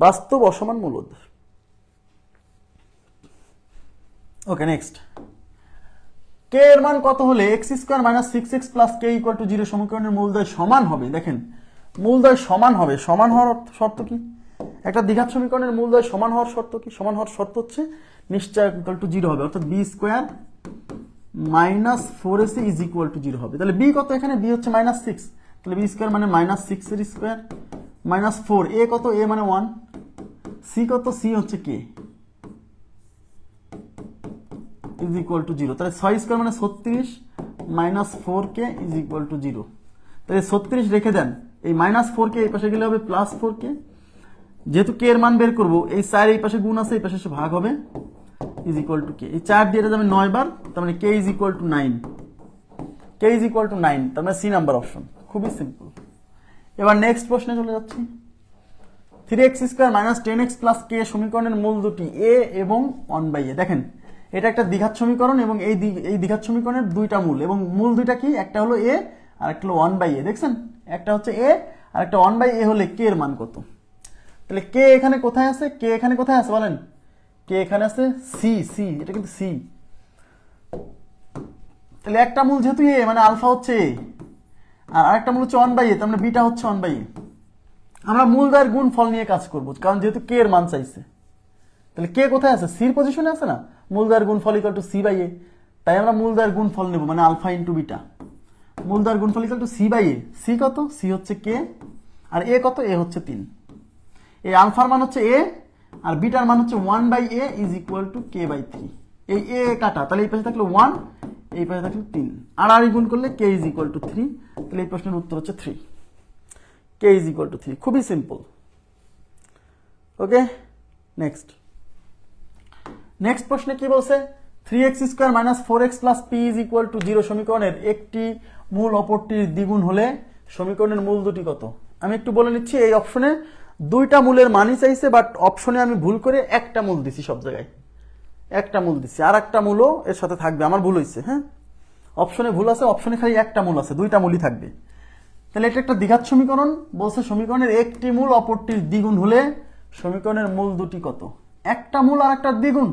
বাস্তব অসমান মূলদ। ওকে, নেক্সট কে এর মান কত হলে x square minus 6x plus K equal to 0 সমীকরণের মূলদ্বয় সমান হবে? দেখেন, মূলদ্বয় সমান হবে, সমান হওয়ার শর্ত কি? একটা দ্বিঘাত সমীকরণের মূলদ্বয় সমান হওয়ার শর্ত কি? সমান হওয়ার শর্ত হচ্ছে নিশ্চয়ক ইকুয়াল টু 0 হবে, অর্থাৎ b square minus 4ac is equal to 0 হবে। তাহলে বি কত? এখানে বি হচ্ছে -6, তাহলে বি স্কয়ার মানে -6 এর স্কয়ার মাইনাস 4, এ কত? এ মানে 1, সি কত? সি হচ্ছে কে ইজ ইকুয়াল টু 0, তাহলে 6 স্কয়ার মানে 36 minus 4k is equal to 0। তাহলে 36 রেখে দেন, এই -4k এই পাশে গেলে হবে +4k, যেহেতু কে এর মান বের করব, এই 4 এই পাশে গুণ আছে, এই পাশে এসে ভাগ হবে, ইজ ইকুয়াল টু কে, এই 4 দিয়ে যাবে 9 বার, তার মানে K is equal to 9, K is equal to 9, তার মানে সি নাম্বার অপশন, খুবই সিম্পল। এবার নেক্সট প্রশ্নে চলে যাচ্ছি। 3x square minus 10x plus কে সমীকরণের মূল দুটি এ এবং 1/a। দেখেন, এটা একটা দ্বিঘাত সমীকরণ এবং এই দ্বিঘাত সমীকরণের দুইটা মূল, এবং মূল দুইটা কি? একটা হলো a আর একটা হলো 1/a। দেখছেন, একটা হচ্ছে a আর একটা 1/a হলে কে এর মান কত? তাহলে কে এখানে কোথায় আছে? কে এখানে কোথায় আছে বলেন? কে এখানে আছে সি, সি, এটা কিন্তু সি। তাহলে একটা মূল যেহেতু a, মানে আলফা হচ্ছে a, আর আরেকটা মূল হচ্ছে 1/a, তার মানে বিটা হচ্ছে 1/a। আমরা মূলদ্বয়ের গুণফল নিয়ে কাজ করব, কারণ যেহেতু কে এর মান চাইছে। তাহলে কে কোথায় আছে? সির পজিশনে আছে না, মূলদ্বয়ের গুণফল ইকুয়াল টু c/a, তাই আমরা মূলদ্বয়ের গুণফল নেব, মানে আলফা ইনটু বিটা। মূলদ্বয়ের গুণফল ইকুয়াল টু c/a, সি কত? সি হচ্ছে কে, আর এ কত? এ হচ্ছে 3। এই আলফার মান হচ্ছে a আর বিটার মান হচ্ছে 1/a is equal two k/3। এই a কাটা, তাহলে এই পাশে থাকলো 1, এই পাশে থাকলো 3, আর গুণ করলে k ইজ ইকুয়াল টু 3। তাহলে এই প্রশ্নের উত্তর হচ্ছে 3, k ইজ ইকুয়াল টু 3, খুবই সিম্পল। ওকে, নেক্সট প্রশ্নে কি বলছে? 3x square minus 4x plus p is equal to 0 সমীকরণের একটি মূল অপরটির দ্বিগুণ হলে সমীকরণের মূল দুটি কত? আমি একটু বলে নিচ্ছি, এই অপশনে দুইটা মূলের মানই চাইছে, বাট অপশনে আমি ভুল করে একটা মূল দিছি, সব জায়গায় একটা মূল দিছি, আর একটা মূলও এর সাথে থাকবে, আমার ভুল হয়েছে। হ্যাঁ, অপশনে ভুল আছে, অপশনে খালি একটা মূল আছে, দুইটা মূলই থাকবে। তাহলে এটা একটা দ্বিঘাত সমীকরণ, বলছে সমীকরণের একটি মূল অপরটির দ্বিগুণ হলে সমীকরণের মূল দুটি কত? একটা মূল আর একটা দ্বিগুণ।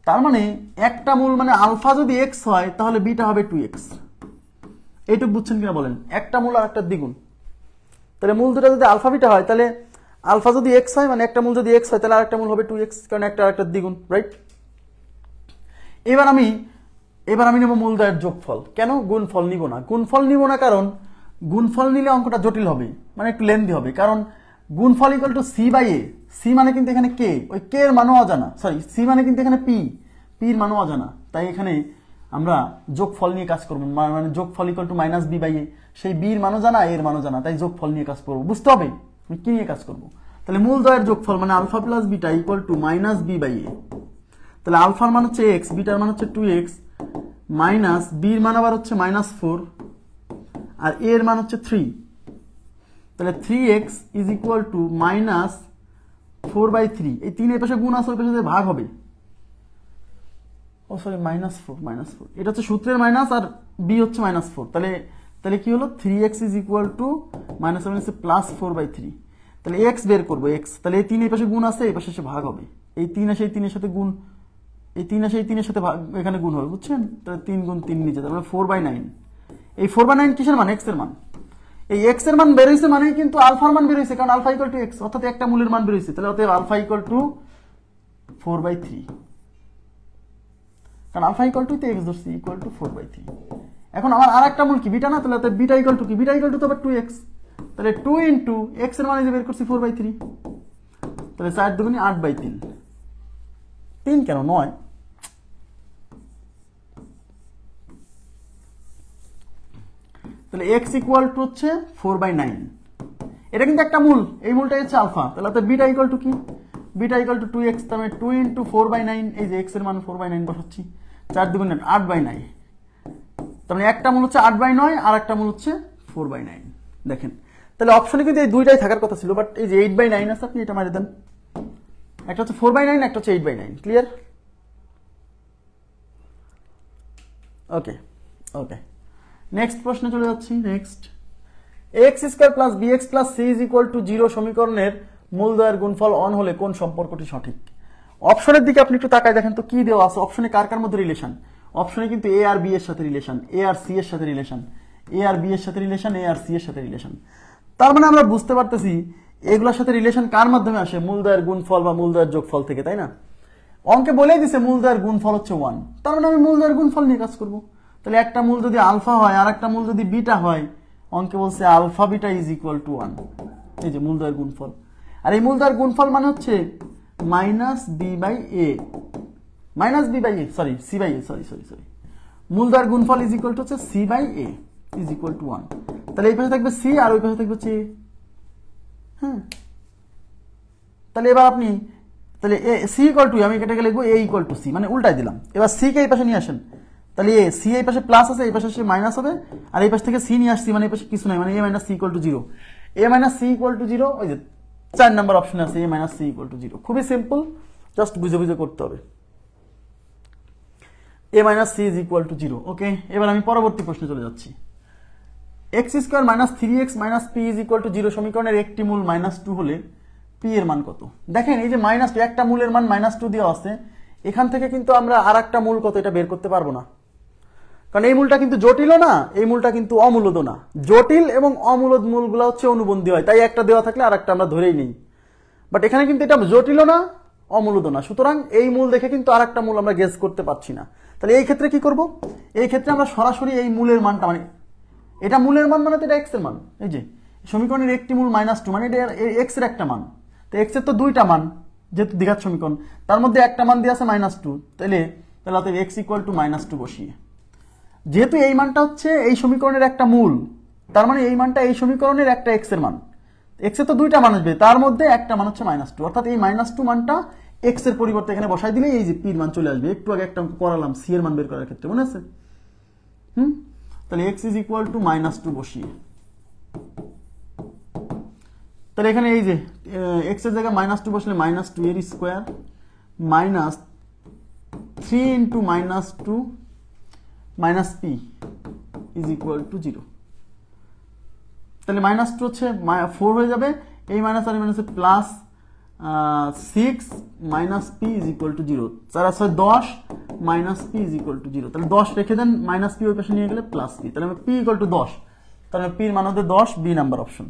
তার মানে একটা মূল মানে আলফা যদি এক্স হয় তাহলে বিটা হবে 2x। এইটুকু বুঝছেন কিনা বলেন? একটা মূল আর একটা দ্বিগুণ, তাহলে মূল দুটা যদি আলফা বিটা হয়, তাহলে আলফা যদি এক্স হয় মানে একটা মূল যদি এক্স হয় তাহলে আরেকটা মূল হবে 2x, কারণ একটা আরেকটা দ্বিগুণ, রাইট? এবার আমি নেব মূলদ্বয়ের যোগফল। কেন গুণফল নিব না? গুণফল নিব না কারণ গুণফল নিলে অঙ্কটা জটিল হবে, মানে একটু লেন্দি হবে। কারণ গুণফল equal to C by a, c মানে কিন্তু এখানে কে, ওই কে এর মানও অজানা, সরি সি মানে কিন্তু এখানে পি, পির মানও অজানা, তাই এখানে আমরা যোগফল নিয়ে কাজ করবো। মানে যোগফল equal to minus B by A, সেই বির মানও জানা, এর মানও জানা, তাই যোগফল নিয়ে কাজ করবো। বুঝতে হবে আমি কি নিয়ে কাজ করবো। তাহলে মূলদ্বয়ের যোগফল মানে alpha plus beta equal to minus B by A. তাহলে আলফার মান হচ্ছে এক্স, বিটার মান হচ্ছে 2x, মাইনাস বির মান আবার হচ্ছে -4, আর এর মান হচ্ছে 3। তাহলে 3x ইজ ইকুয়াল টু -4/3। এই 3 এর পাশে গুণ আছে, ওই পাশে ভাগ হবে। ও সরি, -4, এটা হচ্ছে সূত্রের মাইনাস, আর বি হচ্ছে -4। তাহলে কি হলো? 3x is equal two +4/3। তাহলে x বের করবো, x। তাহলে এই 3 এই পাশে গুণ আছে, এই পাশে এসে ভাগ হবে। এই 3 আসে এই 3 এর সাথে গুণ, এই 3 আসে এই 3 এর সাথে ভাগ, এখানে গুণ হবে, বুঝছেন? তাহলে 3 গুণ 3 নিচে, তাহলে 4/9। এই 4/9 কিসের মান? x এর মান। এই x এর মান বের হইছে মানে কিন্তু আলফার মান বের হইছে, কারণ আলফা ইকুয়াল টু x, অর্থাৎ একটা মূলের মান বের হইছে। তাহলে অতএব আলফা ইকুয়াল টু 4/3, কারণ আলফা ইকুয়াল টু x ধরছি, ইকুয়াল টু 4/3। এখন আমার আর একটা মূল কি? বিটা না? তাহলে বিটা ইকুয়াল টু কি? বিটা ইকুয়াল টু তো আবার 2x। তাহলে 2 ইন্টু x এর মান বের করছি 4/3, তাহলে 4 দুগুণে 8/3। 3 কেন 9? তাহলে x ইকুয়াল টু হচ্ছে 4/9। এটা কিন্তু একটা মূল, এই মূলটা হচ্ছে আলফা। তাহলে বিটা ইকুয়াল টু কি? বিটা ইকুয়াল টু 2x, তাহলে 2 ইন্টু 4/9, এই যে x এর মান 4/9 বসাচ্ছি, 4 দুগুণে 8/9। তার মানে একটা মূল হচ্ছে 8/9, আর একটা মূল হচ্ছে 4/9। দেখেন, তাহলে অপশনে কিন্তু এই দুইটাই থাকার কথা ছিল, বাট এই যে 8/9 আছে, আপনি এটা মারি দেন। একটা হচ্ছে 4/9, একটা হচ্ছে 8/9। ক্লিয়ার? ওকে ওকে, নেক্সট প্রশ্নে চলে যাচ্ছি। নেক্সট, x² + bx + c = 0 সমীকরণের মূলদ্বয়ের গুণফল অন হলে কোন সম্পর্কটি সঠিক? অপশনের দিকে আপনি একটু তাকায় দেখেন তো কি দেওয়া আছে। অপশনে কার কার মধ্যে রিলেশন? অপশনে কিন্তু a আর b এর সাথে রিলেশন, a আর c এর সাথে রিলেশন, a আর b এর সাথে রিলেশন, a আর c এর সাথে রিলেশন। তার মানে আমরা বুঝতে পারতেছি এগুলোর সাথে রিলেশন কার মাধ্যমে আসে? মূলদ্বয়ের গুণফল বা মূলদ্বয়ের যোগফল থেকে, তাই না? অঙ্কে বলেই দিছে মূলদ্বয়ের গুণফল হচ্ছে 1, তার মানে আমি মূলদ্বয়ের গুণফল নিয়ে কাজ করব। তাহলে একটা মূল যদি আলফা হয় আর একটা মূল যদি বিটা হয়, অঙ্কে বলছে alpha beta is equal to 1। এই যে মূলদ্বয়ের গুণফল, আর এই মূলদ্বয়ের গুণফল মানে হচ্ছে মূলদ্বয়ের গুণফল ইজ ইকুয়াল টু হচ্ছে c by a is equal to 1। তাহলে এই পাশে থাকবে c আর ওই পাশে থাকবে হচ্ছে a। হ্যাঁ, তাহলে এবার আপনি তাহলে c ইকুয়াল টু, আমি কেটে লিখবো a ইকুয়াল টু c, মানে উল্টাই দিলাম। এবার c কে এই পাশে নিয়ে আসেন, তাহলে c এই পাশে প্লাস আছে, এই পাশে মাইনাস হবে, আর এই পাশ থেকে c নিয়ে আসছি, মানে এই পাশে কিছু নাই, মানে a - c = 0। a - c = 0, ওই যে 4 নাম্বার অপশন আছে a - c = 0। খুবই সিম্পল, জাস্ট বুঝে বুঝে করতে হবে। a - c = 0। ওকে, এবার আমি পরবর্তী প্রশ্নে চলে যাচ্ছি। x² - 3x - p = 0 সমীকরণের একটি মূল -2 হলে p এর মান কত? দেখেন এই যে -2, একটা মূলের মান -2 দেওয়া আছে, এখান থেকে কিন্তু আমরা আর একটা মূল কত এটা বের করতে পারবো না, কারণ এই মূলটা কিন্তু জটিলও না, এই মূলটা কিন্তু অমূলদও না। জটিল এবং অমূলদ মূলগুলো হচ্ছে অনুবন্ধী হয়, তাই একটা দেওয়া থাকলে আর একটা আমরা ধরেই নিই। বাট এখানে কিন্তু এটা জটিলও না, অমূলদও না, সুতরাং এই মূল দেখে কিন্তু আর একটা মূল আমরা গেস করতে পারছি না। তাহলে এই ক্ষেত্রে কি করব? এই ক্ষেত্রে আমরা সরাসরি এই মূলের মানটা, মানে এটা মূলের মান মানে তো এটা x এর মান, এই যে সমীকরণের একটি মূল -2 মানে এটা x এর একটা মান। তো x এর তো দুইটা মান, যেহেতু দ্বিঘাত সমীকরণ, তার মধ্যে একটা মান দিয়ে আছে -2, তাহলে x = -2 বসিয়ে, যেহেতু এই মানটা হচ্ছে এই সমীকরণের একটা মূল, তার মানে এই মানটা এই সমীকরণের একটা x এর মান। x এর তো দুইটা মান আসবে, তার মধ্যে একটা মান হচ্ছে -2, অর্থাৎ এই -2 মানটা x এর পরিবর্তে এখানে বসাই দিলে এই যে p এর মান চলে আসবে। একটু আগে একটা অঙ্ক করালাম c এর মান বের করার ক্ষেত্রে, মনে আছে? তাহলে x = -2 বসিয়ে তাহলে এখানে এই যে এক্স এর জায়গায় -2 বসলে -2 এর square minus 3 into -2 minus p is equal to 0। তাহলে -2 হচ্ছে 4 হয়ে যাবে, এই মাইনাস আর মাইনাসে plus 6 minus p is equal to 0, 4 আর 6 10 minus p is equal to 0। তাহলে 10 রেখে দেন, মাইনাস পি ওই পাশে নিয়ে গেলে প্লাস পি, তাহলে আমি পি ইকুয়াল টু 10, তাহলে পির মান হচ্ছে 10, বি নাম্বার অপশন।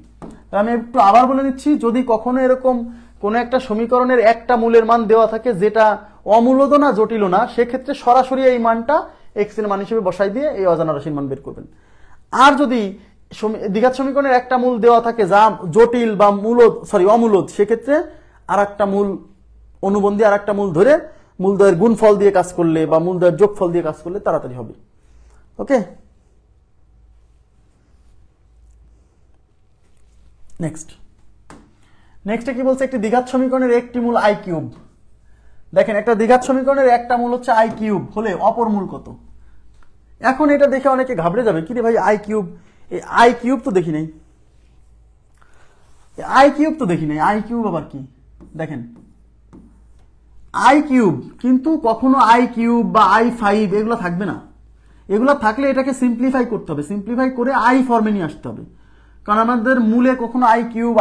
তাহলে আমি একটু আবার বলে দিচ্ছি, যদি কখনো এরকম কোনো একটা সমীকরণের একটা মূলের মান দেওয়া থাকে যেটা অমূলদ না জটিল না, সেক্ষেত্রে সরাসরি এই মানটা এক্স এর মান হিসেবে বসাই দিয়ে এই অজানা রাশির মান বের করবেন। আর যদি দ্বিঘাত সমীকরণের একটা মূল দেওয়া থাকে যা জটিল বা অমূলদ, সেক্ষেত্রে আর একটা মূল অনুবন্ধী আর একটা মূল ধরে মূলদ্বয়ের গুণফল দিয়ে কাজ করলে বা মূলদ্বয়ের যোগফল দিয়ে কাজ করলে তাড়াতাড়ি হবে। ওকে, নেক্সটে কি বলছে, একটি দ্বিঘাত সমীকরণের একটি মূল আই কিউব। দেখেন, একটা দ্বিঘাত সমীকরণের একটা মূল হচ্ছে আই কিউব হলে অপর মূল কত? এখন এটা দেখে অনেকে ঘাবড়ে যাবে, কি রে ভাই আই কিউব, এই আই কিউব তো দেখি নাই, আই কিউব আবার কি? দেখেন, আই কিউব কিন্তু কখনো আই কিউব বা i5 এগুলো থাকবে না। এগুলো থাকলে এটাকে সিম্পলিফাই করতে হবে, সিম্পলিফাই করে আই ফর্মে নিয়ে আসতে হবে, কারণ আমাদের মূলে কখনো i cube,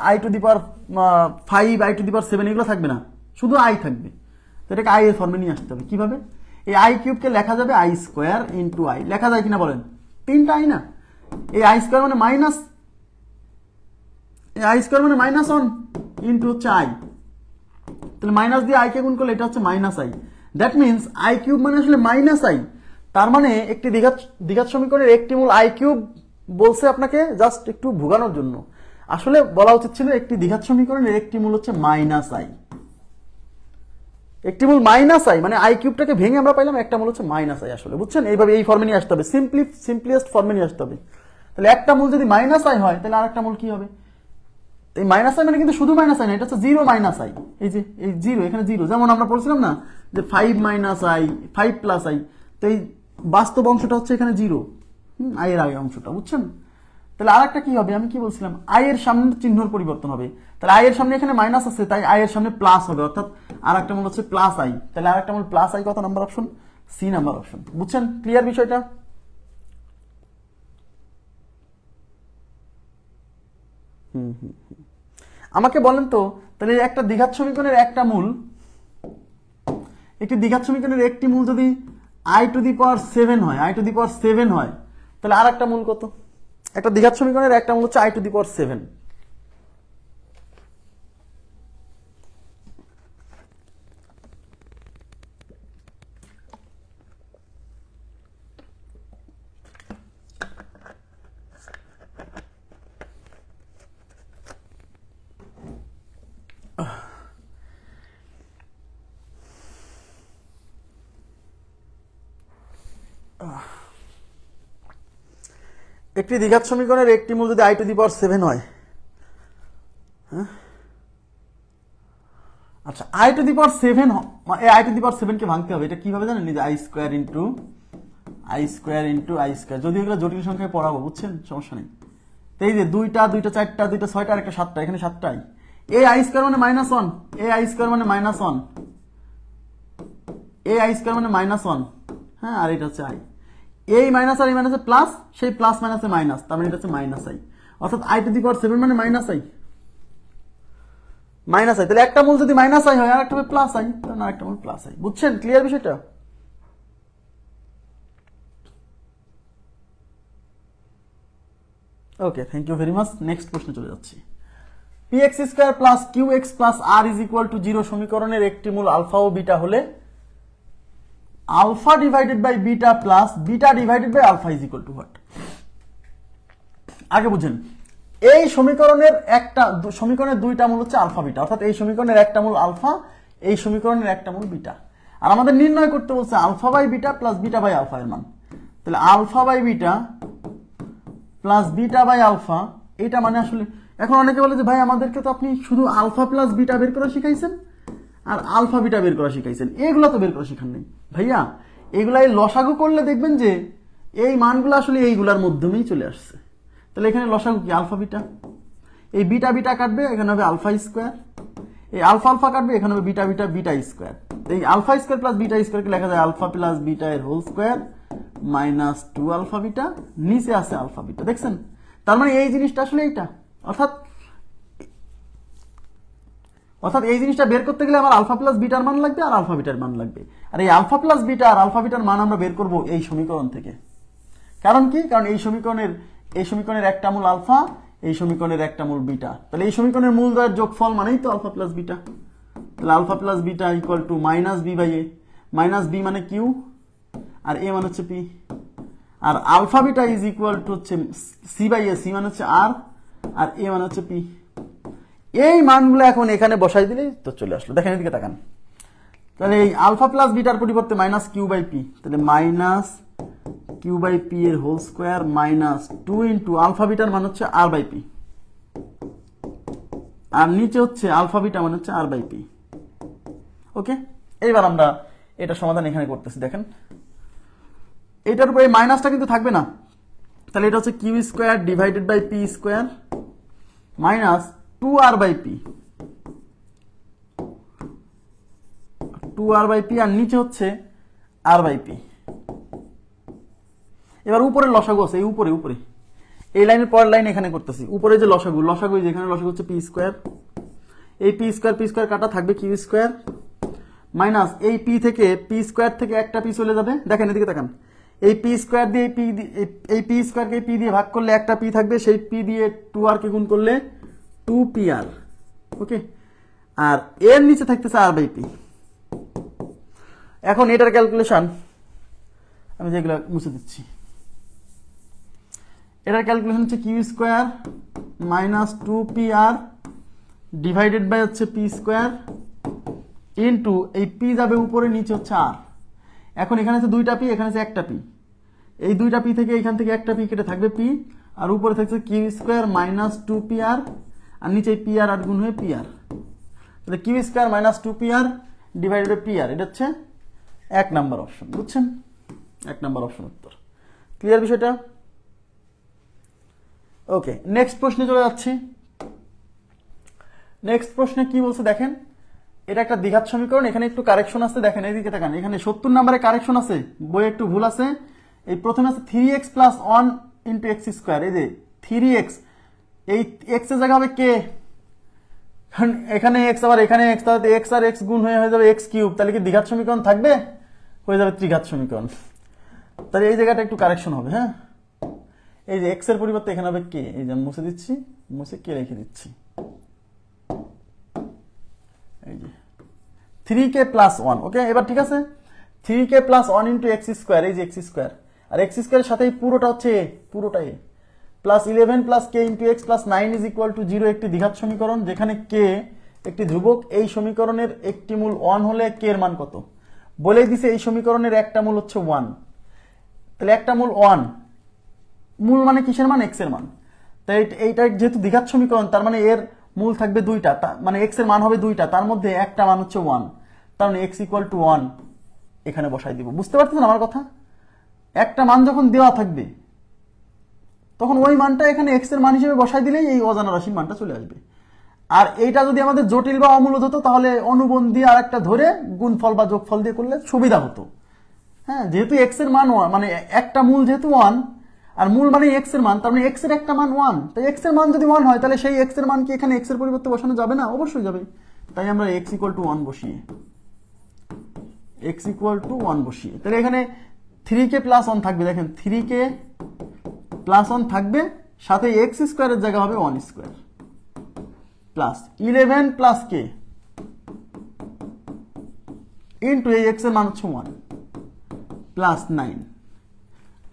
i to the power 5, i to the power 7 এগুলো থাকবে না, শুধু আই থাকবে। তো এটাকে আই এর ফর্মে নিয়ে আসতে হবে। কিভাবে? এই আই কিউবকে লেখা যাবে আই স্কোয়ার ইন্টু আই, লেখা যায় কিনা বলেন? 3টা আই না, এই আই স্কোয়ার মানে মাইনাস, এই আই স্কোয়ার মানে -1 ইন্টু হচ্ছে আই, তাহলে মাইনাস দিয়ে আই কে গুণ করলে এটা হচ্ছে -i। That means I cube মানে আসলে -i। তার মানে একটি দ্বিঘাত সমীকরণের একটি মূল আই কিউব বলছে আপনাকে জাস্ট একটু ভুগানোর জন্য। আসলে বলা উচিত ছিল একটি দ্বিঘাত সমীকরণের একটি মূল হচ্ছে -i, একটি মূল -i, মানে আই কিউবটাকে ভেঙে আমরা পাইলাম একটা মূল হচ্ছে -i। আসলে বুঝছেন, এইভাবে এই ফর্মে নিয়ে আসতে হবে, সিম্পলিয়েস্ট ফর্মে নিয়ে আসতে হবে। তাহলে একটা মূল যদি -i হয়, তাহলে আরেকটা মূল কি হবে? এই -i মানে কিন্তু শুধু -i না, এটা হচ্ছে 0 -i, এই যে এই 0, এখানে 0, যেমন আমরা বলছিলাম না যে 5 - i 5 + i, তো এই বাস্তব অংশটা হচ্ছে এখানে 0, আই এর আগে অংশটা, বুঝছেন? তাহলে আরেকটা কি হবে, আমি কি বলছিলাম, আই এর সামনে চিহ্নর পরিবর্তন হবে। তাহলে আই এর সামনে এখানে মাইনাস আছে, তাই আই এর সামনে প্লাস হবে, অর্থাৎ আরেকটা মূল হচ্ছে +i। তাহলে আরেকটা মূল +i কত number option? C number option. বুঝছেন ক্লিয়ার বিষয়টা? আমাকে বলেন তো, তাহলে একটা দ্বিঘাত সমীকরণের একটা মূল, একটি দ্বিঘাত সমীকরণের একটি মূল যদি i টু দি পাওয়ার 7 হয়, i টু দি পাওয়ার 7 হয়, তাহলে আর একটা মূল কত? একটা দ্বিঘাত সমীকরণের একটা মূল হচ্ছে i টু দি পাওয়ার 7। একটি দ্বিঘাত সমীকরণের একটি মূল যদি i টু দি পাওয়ার 7 হয়, হ্যাঁ, আচ্ছা i টু দি পাওয়ার 7, এই i টু দি পাওয়ার 7 কে ভাঙতে হবে। এটা কিভাবে জানেন? যে i square into i square, যদি এগুলো জটিল সংখ্যায় পড়াবো, বুঝছেন, সমস্যা নেই। তো এই যে 2টা 4টা 2টা 6টা আর একটা 7টা, এখানে 7টাই। এই i স্কয়ার মানে -1, এই i স্কয়ার মানে -1, এই i স্কয়ার মানে -1, হ্যাঁ, আর এটা হচ্ছে i। এই মাইনাস আর এই মাইনাসে প্লাস, সেই প্লাস মাইনাসে মাইনাস, তার মানে এটা হচ্ছে -i, অর্থাৎ i টু দি পাওয়ার 7 মানে -i। তাহলে একটা মূল যদি -i হয় আর একটা হবে +i, তাহলে আরেকটা মূল +i। বুঝছেন ক্লিয়ার বিষয়টা? Okay, thank you very much. Next প্রশ্নে চলে যাচ্ছি। px² + qx + r = 0 সমীকরণের একটি মূল আলফা ও বিটা হলে alpha divided by beta plus beta divided by alpha is equal to what? আগে বুঝেন, এই সমীকরণের দুইটা মূল হচ্ছে আলফা বিটা, অর্থাৎ এই সমীকরণের একটা মূল আলফা, এই সমীকরণের একটা মূল বিটা, আর আমাদের নির্ণয় করতে বলছে alpha by beta plus beta by alpha এর মান। তাহলে alpha by beta plus beta by alpha, এটা মানে আসলে এখন অনেকে বলে যে ভাই আমাদেরকে তো আপনি শুধু আলফা প্লাস বিটা বের করা শিখাইছেন আর আলফা বিটা বের করা শিখাইছেন, এগুলো তো বের করা শিখান নেই ভাইয়া। এগুলা এই লসাগু করলে দেখবেন যে এই মানগুলো আসলে এইগুলার মাধ্যমেই চলে আসছে। তাহলে এখানে লসাগু কি? Alpha beta. এই বিটা বিটা কাটবে, এখানে হবে আলফা স্কোয়ার, এই আলফা আলফা কাটবে, এখানে হবে বিটা বিটা বিটা স্কোয়ার। এই আলফা স্কোয়ার প্লাস বিটা স্কোয়ারকে লেখা যায় আলফা প্লাস বিটা এর whole square minus 2 alpha beta, নিচে আছে আলফা বিটা। দেখছেন, তার মানে এই জিনিসটা আসলে এইটা, অর্থাৎ এই জিনিসটা বের করতে গেলে আমার আলফা প্লাস বিটার মান লাগবে আর আলফা বিটার মান লাগবে। আর এই আলফা প্লাস বিটা আর আলফা বিটার মান আমরা বের করব এই সমীকরণ থেকে। কারণ কি? কারণ এই সমীকরণের একটা মূল আলফা, এই সমীকরণের একটা মূল বিটা, তাহলে এই সমীকরণের মূল দ্বয়ের যোগফল মানেই তো আলফা প্লাস বিটা। তাহলে alpha plus beta equal to minus B by a, minus b মানে কিউ আর এ মানে হচ্ছে পি, আর alpha beta is equal to হচ্ছে সি বাই এ, সি মানে হচ্ছে আর এ মানে হচ্ছে পি। এই মানগুলো এখন এখানে বসাই দিলেই তো চলে আসলো। দেখেন এদিকে তাকান, তাহলে এই আলফা প্লাস বিটার পরিবর্তে মাইনাস কিউ বাই পি, তাহলে মাইনাস কিউ বাই পি এর whole square minus 2 into alpha বিটার মান হচ্ছে আর বাই পি, আর নিচে হচ্ছে আলফা বিটা মানে হচ্ছে আর বাই পি। ওকে, এইবার আমরা এটা সমাধান এখানে করতেছি। দেখেন এটার উপরে মাইনাসটা কিন্তু থাকবে না, তাহলে এটা হচ্ছে q square divided by p square minus 2 r by p, 2 r by p, আর নিচে হচ্ছে আর বাই পি। এবার উপরে লসাগু আছে, এই উপরে এই লাইনের পরের লাইন এখানে করতেছি। উপরে যে লসাগু যেখানে লসাগু হচ্ছে পি স্কোয়ার, এই পি স্কোয়ার কাটা থাকবে কিউ স্কোয়ার মাইনাস এই পি স্কোয়ার থেকে একটা পি চলে যাবে। দেখেন এদিকে তাকান, এই পি স্কোয়ার দিয়ে এই পি স্কোয়ারকে পি দিয়ে ভাগ করলে একটা পি থাকবে, সেই পি দিয়ে 2 আর কে গুণ করলে 2 পি আর। ওকে, আর এর নিচে থাকতেছে আর বাই পি। এখন এটার ক্যালকুলেশন আমি যেগুলো মুছে দিচ্ছি, এটার ক্যালকুলেশন হচ্ছে q square minus 2 p R divided by হচ্ছে পি স্কোয়ার ইন্টু এই পি যাবে উপরে, নিচে হচ্ছে আর। এখন এখানে আছে 2টা পি, এখানে আছে একটা পি, এই 2টা পি থেকে এখান থেকে একটা পি কেটে থাকবে পি, আর উপরে থাকছে কিউ স্কোয়ার মাইনাস 2 পি আর নিচে পি আর গুণ হয়ে পি আর। তাহলে q square minus 2 p R divided by p r, এটা হচ্ছে 1 নাম্বার অপশন। বুঝছেন? 1 নাম্বার অপশন উত্তর। ক্লিয়ার বিষয়টা? ওকে, নেক্সট প্রশ্নে চলে যাচ্ছি। নেক্সট প্রশ্নে কি বলছে দেখেন, এটা একটা দ্বিঘাত সমীকরণ, এখানে একটু কারেকশন আছে। দেখেন এইদিকে তাকান, এখানে 70 নম্বরে কারেকশন আছে, বইয়ে একটু ভুল আছে। এই প্রথমে আছে 3x plus 1 into x square, এই যে 3x, এই এক্স এর জায়গা হবে কে, এখানে এক্স আবার এখানে এক্স, তাহলে এক্স আর এক্স গুণ হয়ে যাবে এক্স কিউব, তাহলে কি দ্বিঘাত সমীকরণ থাকবে? হয়ে যাবে ত্রিঘাত সমীকরণ। তাহলে এই জায়গাটা একটু কারেকশন হবে। হ্যাঁ, এই যে এক্স এর পরিবর্তে এখানে হবে কে, এই যে মুছে দিচ্ছি, মুছে কে রেখে দিচ্ছি, এই যে 3k প্লাস 1। ওকে, এবার ঠিক আছে, 3k plus 1 into x square, এই যে এক্স স্কোয়ার, আর এক্স স্কোয়ারের সাথে পুরোটা হচ্ছে পুরোটা A, plus 11 plus K into x plus 9 is equal to 0, একটি দ্বিঘাত সমীকরণ যেখানে কে একটি ধ্রুবক। এই সমীকরণের একটি মূল 1 হলে কে এর মান কত বলেই দিছে। এই সমীকরণের একটা মূল হচ্ছে 1, তাহলে একটা মূল 1, মূল মানে কিসের মান? এক্স এর মান। তাই এইটা যেহেতু দ্বিঘাত সমীকরণ, তার মানে এর মূল থাকবে 2টা, মানে এক্স এর মান হবে 2টা, তার মধ্যে একটা মান হচ্ছে 1, তার মানে এক্স ইকুয়াল টু 1 এখানে বসাই দিব। বুঝতে পারতেছেন আমার কথা? একটা মান যখন দেওয়া থাকবে তখন ওই মানটা এখানে এক্স এর মান হিসেবে বসাই দিলেই এই অজানা রাশির মানটা চলে আসবে। আর এইটা যদি আমাদের জটিল বা অমূলদ হতো তাহলে অনুবন্ধ দিয়ে আর একটা ধরে গুণফল বা যোগফল দিয়ে করলে সুবিধা হতো। হ্যাঁ, যেহেতু এক্স এর মান 1, মানে একটা মূল যেহেতু 1, আর মূল মানে এক্স এর মান, তার মানে এক্স এর একটা মান 1, তাই এক্স এর মান যদি 1 হয় তাহলে সেই এক্স এর মান কি এখানে এক্স এর পরিবর্তে বসানো যাবে না? অবশ্যই যাবে। তাই আমরা এক্স ইকুয়াল টু 1 বসিয়ে, এক্স ইকুয়াল টু 1 বসিয়ে, তাহলে এখানে 3k প্লাস 1 থাকবে। দেখেন 3k প্লাস 1 থাকবে, সাথে এক্স স্কোয়ারের জায়গা হবে 1 square plus 11 plus K into এই এক্স এর মান হচ্ছে 1 প্লাস 9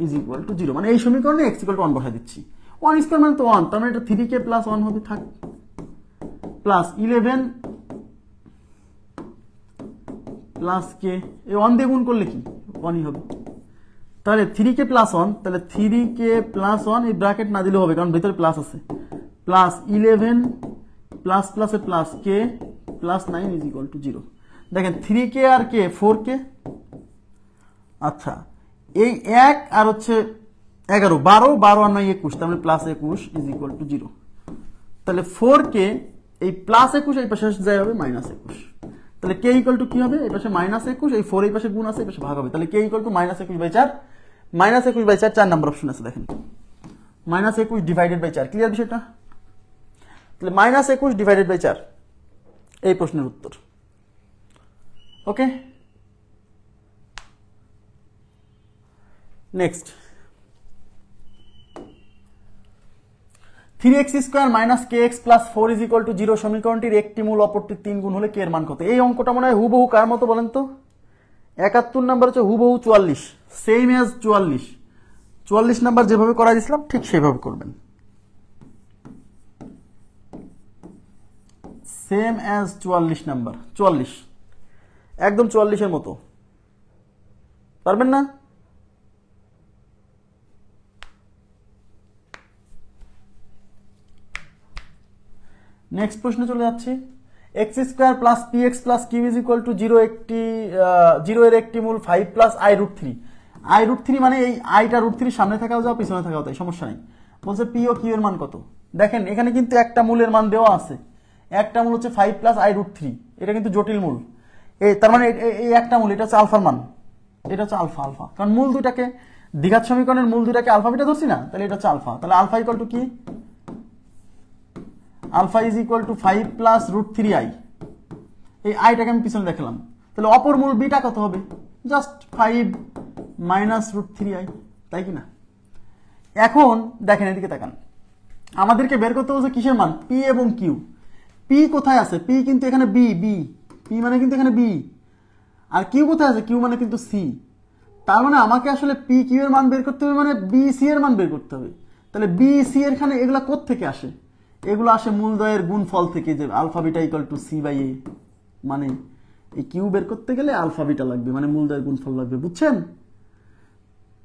ইজ ইকুয়াল টু 0, মানে এই সমীকরণে এক্স ইকুয়াল টু 1 বসাই দিচ্ছি। 1 স্কোয়ার মানে তো 1, তার মানে এটা 3k প্লাস 1 হবে, থাক, প্লাস 11 প্লাস কে, এই 1 দিয়ে গুণ করলে কি 1ই হবে, তাহলে 3k প্লাস 1, তাহলে 3k প্লাস 1, এই ব্র্যাকেট না দিলেও হবে কারণ ভেতরে প্লাস আছে, প্লাস 11 প্লাস প্লাসে plus k plus 9 is equal to 0। দেখেন 3k আর কে 4k, আচ্ছা এই 1 আর হচ্ছে 11, 12 আর 9 21, তার মানে প্লাস 21 ইজ ইকুয়াল টু 0। তাহলে 4কে এই +21 এই পাশে যায় হবে -21, তাহলে k ইকুয়াল টু কি হবে, এই পাশে -21, এই 4 এই পাশে গুণ আছে, এই পাশে ভাগ হবে, তাহলে k equal to -21/4, -21/4 4 number option আছে দেখেন, -21 ডিভাইডেড বাই 4, ক্লিয়ার বিষয়টা? তাহলে -21 ডিভাইডেড বাই 4 এই প্রশ্নের উত্তর। ওকে, নেক্সট 3x² - kx + 4 = 0 সমীকরণটির একটি মূল অপরটির 3 গুণ হলে k এর মান কত? এই অঙ্কটা মনে হয় হুবহু কার মতো বলেন তো? 71 নাম্বার হচ্ছে হুবহু 44, সেম অ্যাজ 44 নাম্বার যেভাবে করা দিয়েছিলাম ঠিক সেভাবে করবেন, সেম অ্যাজ 44 নাম্বার, 44 একদম 44 এর মতো, পারবেন না? নেক্সট প্রশ্নে চলে যাচ্ছি। x² + px + q = 0 একটি 0 এর একটি মূল 5 + i√3, i√3 মানে এই আইটা √3 সামনে থাকাও যাও পিছনে থাকাও তাই সমস্যা নেই। বলছে p ও q এর মান কত? দেখেন এখানে কিন্তু একটা মূলের মান দেওয়া আছে, একটা মূল হচ্ছে 5 + i√3, এটা কিন্তু জটিল মূল, এই তার মানে এই একটা মূল, এটা হচ্ছে আলফার মান, এটা হচ্ছে আলফা, কারণ মূল দুটাকে দ্বিঘাত সমীকরণের মূল দুটাকে আলফা বিটা ধরছি না, তাহলে এটা হচ্ছে আলফা, তাহলে আলফা ইকুয়াল টু কি? Alpha is equal to 5 + √3i, এই আইটাকে আমি পিছনে দেখালাম, তাহলে অপর মূল বিটা কত হবে? জাস্ট 5 - √3i, তাই কি না? এখন দেখেন এদিকে তাকান, আমাদেরকে বের করতে বলছে কিসের মান? p এবং q, p কোথায় আছে? p কিন্তু এখানে b, p মানে কিন্তু এখানে b, আর q কোথায় আছে? q মানে কিন্তু c, তার মানে আমাকে আসলে p q এর মান বের করতে হবে, মানে b c এর মান বের করতে হবে। তাহলে b c এর খানে এগুলা কোথা থেকে আসে? এগুলো আসে মূলদ্বয়ের গুণফল থেকে, যে alpha beta equal to c/a, মানে এই কিউ বের করতে গেলে আলফা বিটা লাগবে, মানে মূলদ্বয়ের গুণফল লাগবে, বুঝছেন?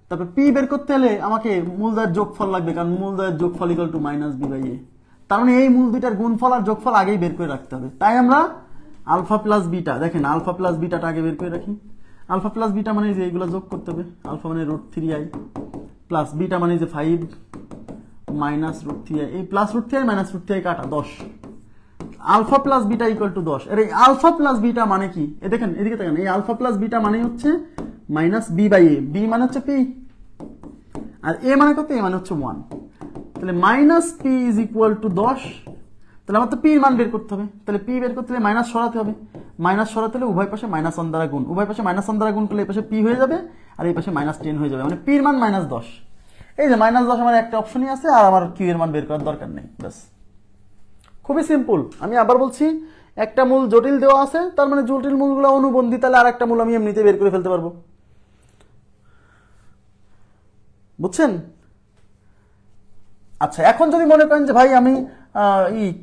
তারপর পি বের করতে হলে আমাকে মূলদ্বয়ের যোগফল লাগবে, কারণ মূলদ্বয়ের যোগফল ইকুয়াল টু -b/a, তার মানে এই মূল দুইটার গুণফল আর যোগফল আগেই বের করে রাখতে হবে। তাই আমরা আলফা প্লাস বিটা, দেখেন আলফা প্লাস বিটাটা আগে বের করে রাখি। আলফা প্লাস বিটা মানে যে এইগুলো যোগ করতে হবে, আলফা মানে √3i প্লাস বিটা মানে যে 5 -√3i, এই প্লাস √3i -√3i কাটা 10, alpha plus beta equal to 10। এর এই আলফা প্লাস বিটা মানে কি? এ দেখেন এদিকে দেখেন, এই আলফা প্লাস বিটা মানে হচ্ছে -b/a, b মানে হচ্ছে p, আর a মানে কত? a মানে হচ্ছে 1, তাহলে -p = 10, তাহলে আমার তো p এর মান বের করতে হবে, তাহলে p বের করতে হলে মাইনাস সরাতে হবে, মাইনাস সরাতে হলে উভয় পাশে -1 দ্বারা গুণ, উভয় পাশে -1 দ্বারা গুণ করলে এই পাশে p হয়ে যাবে আর এই পাশে -10 হয়ে যাবে, মানে p এর মান -10। এই যে -10 আমার একটা অপশনই আছে, আর আমার q এর মান বের করার দরকার নেই, ব্যাস খুবই সিম্পল। আমি আবার বলছি, একটা মূল জটিল দেওয়া আছে, তার মানে জটিল মূলগুলো অনুবন্ধী, তাহলে আর একটা মূল আমি এমনিতে বের করে ফেলতে পারবো, বুঝছেন? আচ্ছা, এখন যদি মনে করেন যে ভাই আমি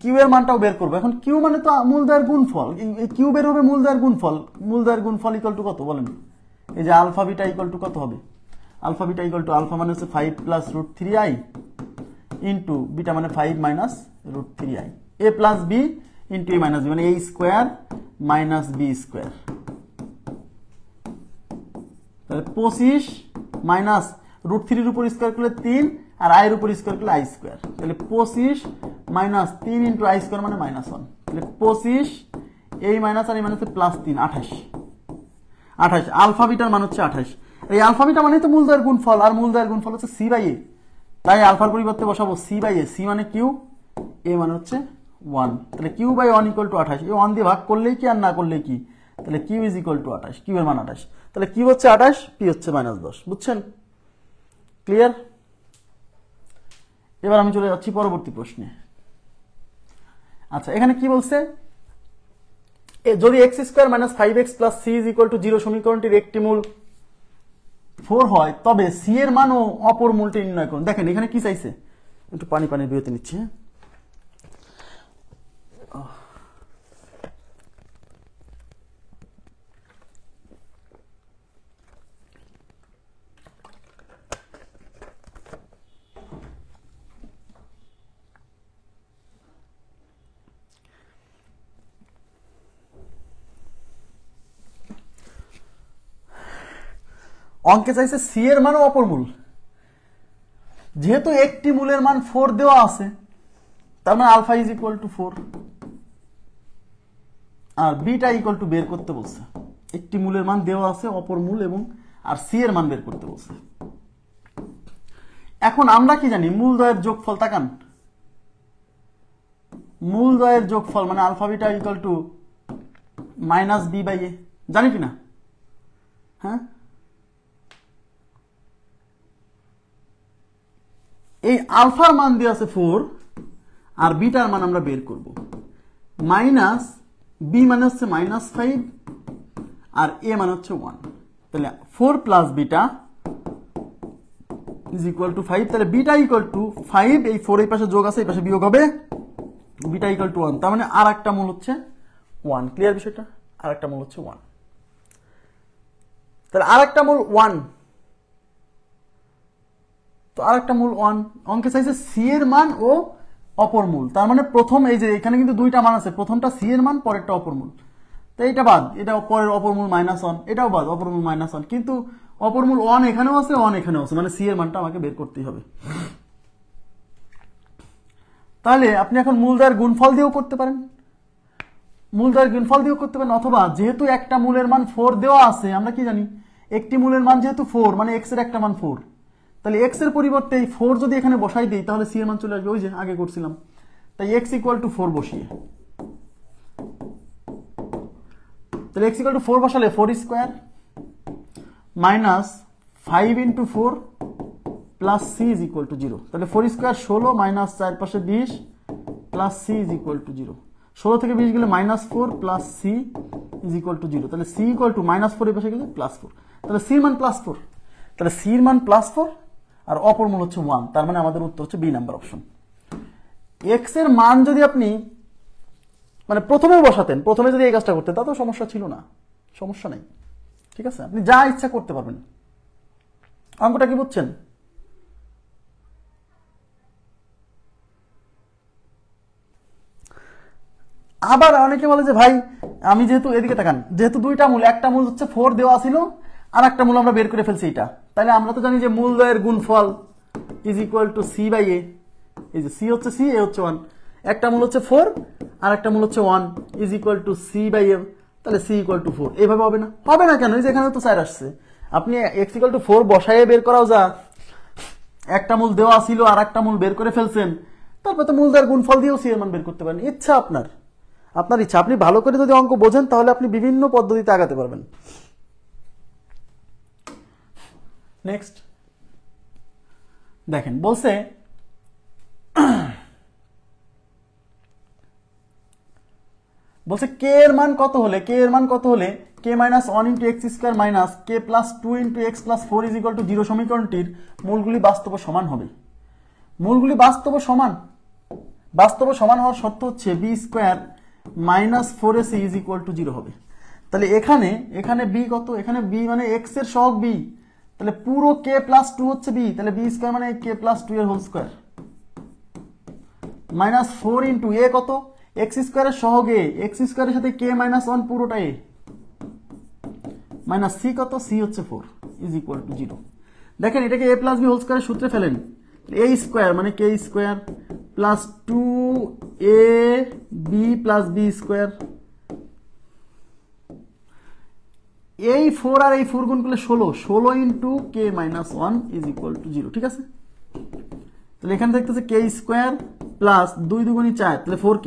কিউ এর মানটাও বের করবো, এখন কিউ মানে তো মূলদ্বয়ের গুণফল, এই কিউ বের হবে মূলদ্বয়ের গুণফল, মূলদ্বয়ের গুণফল ইকুয়াল টু কত বলেন? এই যে আলফা বিটা ইকুয়াল টু কত হবে? Alpha beta equal to alpha মানে হচ্ছে 5 + √3i ইন্টু বিটা মানে 5 - √3i, a plus b into a minus b, মানে a square minus b square, তাহলে 25 মাইনাস √3 উপর স্কোয়ার করলে 3, আর i এর উপর স্কোয়ার করলে i স্কোয়ার, তাহলে 25 মাইনাস 3 ইন্টু i স্কোয়ার মানে -1, তাহলে 25 এই মাইনাস আর এই মাইনাস +3, 28, আলফা বিটার মান হচ্ছে 28। এই আলফা বিটা মানে তো মূলদ্বয়ের গুণফল, আর মূলদ্বয়ের গুণফল হচ্ছে c/a, তাই আলফার পরিবর্তে বসাবো c/a, c মানে কিউ, a মানে হচ্ছে 1, তাহলে q/1 = 28, এই 1 দিয়ে ভাগ করলেই কি আর না করলেই কি, তাহলে q = 28, q এর মান 28, তাহলে q হচ্ছে 28, p হচ্ছে -10, বুঝছেন? ক্লিয়ার? এবার আমি চলে যাচ্ছি পরবর্তী প্রশ্নে। আচ্ছা, এখানে কি বলছে? যদি x² - 5x + c = 0 সমীকরণটির একটি মূল 4 হয়, তবে c এর মান ও অপর মূলটি নির্ণয় করুন। দেখেন এখানে কি চাইছে, একটু পানির বিরতি নিচ্ছি। অঙ্কে চাইছে সি এর মান ও অপর মূল, যেহেতু একটি মূলের মান 4 দেওয়া আছে, তার মানে আলফা ইজ ইকুয়াল টু 4 আর বিটা ইকুয়াল টু বের করতে বলছে। একটি মূলের মান দেওয়া আছে, অপর মূল এবং আর সি এর মান বের করতে বলছে। এখন আমরা কি জানি? মূলদ্বয়ের যোগফল, তাকান, মূলদ্বয়ের যোগফল মানে alpha beta equal to minus B by A, জানি কি না? হ্যাঁ, এই আলফার মান দিয়ে আছে 4 আর বিটার মান আমরা বের করব। মাইনাস বি মানে হচ্ছে -5 আর এ মানে হচ্ছে 1, তাহলে 4 plus beta is equal to 5, তাহলে বিটা ইকুয়াল টু 5, এই 4 এই পাশে যোগ আছে, এই পাশে বিয়োগ হবে, বিটা ইকুয়াল টু 1, তার মানে আর একটা মূল হচ্ছে 1। ক্লিয়ার বিষয়টা? আর একটা মূল হচ্ছে 1, তাহলে আর একটা মূল 1, তো আর একটা মূল 1 অঙ্কে চাইছে সি এর মান ও অপর মূল, তার মানে প্রথম এই যে এখানে কিন্তু দুইটা মান আছে, প্রথমটা সি এর মান, পরেরটা অপর মূল, তো এটা বাদ, এটা পরের অপর মূল -1, এটাও বাদ, অপর মূল -1, কিন্তু অপর মূল 1 এখানেও আছে, 1 এখানেও আছে, মানে সি এর মানটা আমাকে বের করতেই হবে। তাহলে আপনি এখন মূলদ্বয়ের গুণফল দিয়েও করতে পারেন, মূলদ্বয়ের গুণফল দিয়েও করতে পারেন, অথবা যেহেতু একটা মূলের মান 4 দেওয়া আছে, আমরা কি জানি একটি মূলের মান যেহেতু 4, মানে x এর একটা মান 4, তাহলে x এর পরিবর্তে এই 4 যদি এখানে বসাই দিই তাহলে সি এর মান চলে আসবে, ওই যে আগে করছিলাম, তাই x ইকুয়াল টু 4 বসিয়ে, তাহলে x ইকুয়াল টু 4 বসালে 4 square minus 5 into 4 plus c is equal to 0, তাহলে 4 স্কয়ার 16 মাইনাস 4 পাশে 20 plus c is equal to 0, 16 থেকে 20 গেলে -4 plus c is equal to 0, তাহলে c ইকুয়াল টু -4 এর পাশে গেলে +4, তাহলে c এর মান +4, তাহলে c এর মান +4 আর অপর মূল হচ্ছে 1, তার মানে আমাদের উত্তর হচ্ছে বি নাম্বার অপশন। x এর মান যদি আপনি মানে প্রথমে বসাতেন, প্রথমে যদি এই কাজটা করতেন তাতেও সমস্যা ছিল না, সমস্যা নেই, ঠিক আছে, আপনি যা ইচ্ছা করতে পারবেন। অঙ্কটা কি বুঝছেন? আবার অনেকে বলে যে ভাই আমি যেহেতু, এদিকে তাকান, যেহেতু দুইটা মূল, একটা মূল হচ্ছে 4 দেওয়া ছিল আর একটা মূল আমরা বের করে ফেলছি এটা, তাহলে আমরা তো জানি যে মূলদ্বয়ের গুণফল is equal to C by A, এই যে সি হচ্ছে সি, এ হচ্ছে 1, একটা মূল হচ্ছে 4 আর একটা মূল হচ্ছে 1 is equal to C by A, তাহলে সি ইকুয়াল টু 4, এইভাবে হবে না? হবে না কেন? এই যে এখানে তো 4 আসছে, আপনি x ইকুয়াল টু 4 বসায়ে বের করাও যা, একটা মূল দেওয়া ছিল আর একটা মূল বের করে ফেলছেন, তারপর তো মূলদ্বয়ের গুণফল দিয়েও সি এর মান বের করতে পারেন, ইচ্ছা আপনার, আপনার ইচ্ছা, আপনি ভালো করে যদি অঙ্ক বোঝেন তাহলে আপনি বিভিন্ন পদ্ধতিতে আগাতে পারবেন। নেক্সট দেখেন, বলছে কে এর মান কত হলে, কে এর মান কত হলে k - 1 × x² minus k + 2 × x + 4 = 0 সমীকরণটির মূলগুলি বাস্তব সমান হবে। মূলগুলি বাস্তব সমান হওয়ার শর্ত হচ্ছে b² - 4ac = 0 হবে। তাহলে এখানে b কত? এখানে b মানে x এর সহগ b, তাহলে পুরো k + 2 হচ্ছে b, তাহলে b² মানে k + 2 এর হোল স্কয়ার -4 × a কত? x² এর সহগ a, x² এর সাথে k - 1 পুরোটা a, মাইনাস c কত? c হচ্ছে 4 = 0। দেখেন এটাকে a + b হোল স্কয়ারের সূত্রে ফেলেন, a² মানে k² প্লাস 2ab + b², এই 4 আর এই 4 গুণ করলে 16 × k - 1 = 0, ঠিক আছে? তাহলে এখানে দেখতেছে k² প্লাস 2 × 2 = 4, তাহলে 4k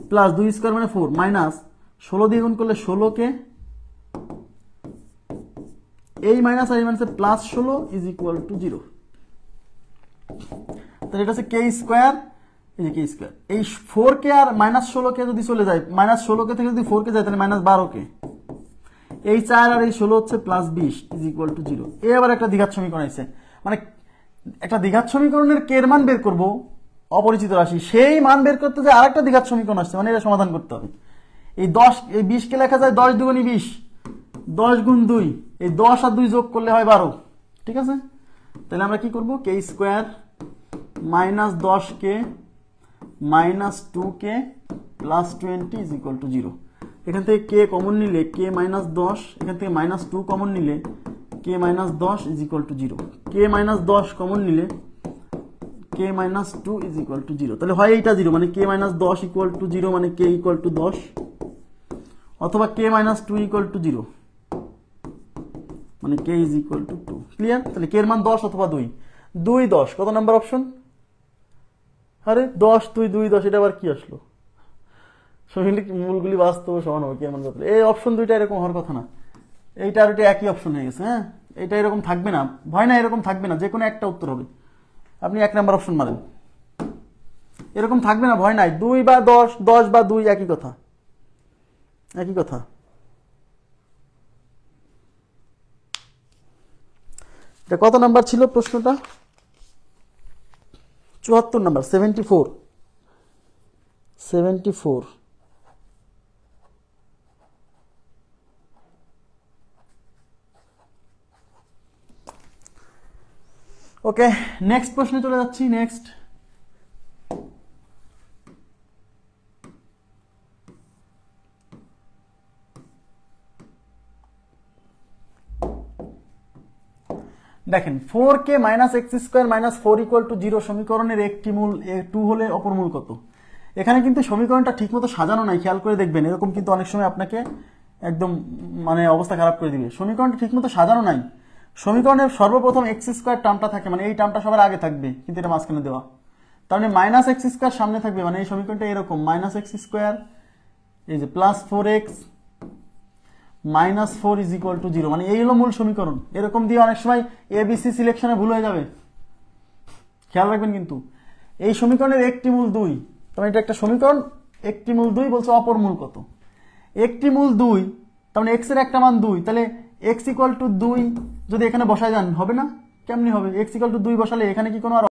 প্লাস 2² মানে 4 মাইনাস 16 দিয়ে গুণ করলে 16k, এই মাইনাস আর এই মাইনাসে প্লাস 16 = 0। তাহলে এটা হচ্ছে k², এই যে k², এই 4k আর -16k যদি চলে যায়, -16k থেকে যদি 4k যায় তাহলে -12k, এই 4 আর এই 16 হচ্ছে +20 = 0। এই আবার একটা দ্বিঘাত সমীকরণ আছে, মানে একটা দ্বিঘাত সমীকরণের k এর মান বের করব, অপরিচিত রাশি, সেই মান বের করতে যে আরেকটা দ্বিঘাত সমীকরণ আসছে, মানে এটা সমাধান করতে হবে। এই 20 কে লেখা যায় 10 × 2 = 20, 10 × 2, এই 10 আর 2 যোগ করলে হয় 12, ঠিক আছে? তাহলে আমরা কি করব? k² - 10k - 2k + 20 = 0। এখান থেকে k কমন নিলে k - 10, এখান থেকে -2 কমন নিলে k - 10 = 0, k - 10 কমন নিলে k K minus 2 is equal to 0, তাহলে হয় এইটা 0 মানে কে মাইনাস 10 ইকুয়াল টু 0 মানে কে ইকুয়াল টু 10, অথবা কে মাইনাস 2 ইকুয়াল টু 0 মানে K is equal two 2। Clear? তাহলে কে এর মান 10 অথবা 2, 2 10 কত নাম্বার অপশন? আরে 10 2 2 10, এটা আবার কি আসলো? মূলগুলি বাস্তব সমান হবে কে মান কত, এই অপশন দুইটা এরকম হওয়ার কথা না, এইটা আর এটা একই অপশন হয়ে গেছে। হ্যাঁ, এটা এরকম থাকবে না, ভয় না, এরকম থাকবে না, যে কোনো একটা উত্তর হবে। আপনি 1 নাম্বার অপশন মারেন, এরকম থাকবে না, ভয় নাই। 2 বা 10, 10 বা 2 একই কথা, একই কথা। এটা কত নাম্বার ছিল প্রশ্নটা? 74 নাম্বার, 74। ওকে, নেক্সট প্রশ্নে চলে যাচ্ছি। নেক্সট, দেখেন 4k minus x square minus 4 equal to 0 সমীকরণের একটি মূল 2 হলে অপর মূল কত? এখানে কিন্তু সমীকরণটা ঠিকমতো সাজানো নাই, খেয়াল করে দেখবেন। এরকম কিন্তু অনেক সময় আপনাকে একদম মানে অবস্থা খারাপ করে দিবে। সমীকরণটা ঠিকমতো সাজানো নাই। সমীকরণের সর্বপ্রথম এক্স স্কোয়ার টার্মটা থাকে, মানে এই টার্মটা সবার আগে থাকবে, কিন্তু এটা মাঝখানে দেওয়া, তার মানে মাইনাস এক্স স্কোয়ার সামনে থাকবে, মানে এই সমীকরণটা এরকম মাইনাস এক্স স্কোয়ার, এই যে plus 4x minus 4 is equal to 0, মানে এই হলো মূল সমীকরণ। এরকম দিয়ে অনেক সময় এবিসি সিলেকশনে ভুল হয়ে যাবে, খেয়াল রাখবেন। কিন্তু এই সমীকরণের একটি মূল 2, তার মানে এটা একটা সমীকরণ, একটি মূল 2 বলছে অপর মূল কত? একটি মূল 2, তার মানে এক্স এর একটা মান 2, তাহলে এক্স ইকুয়াল টু 2 যদি এখানে বসায় যান হবে না? কেমনি হবে? এক্স ইকুয়াল টু 2 বসালে এখানে কি কোনো আর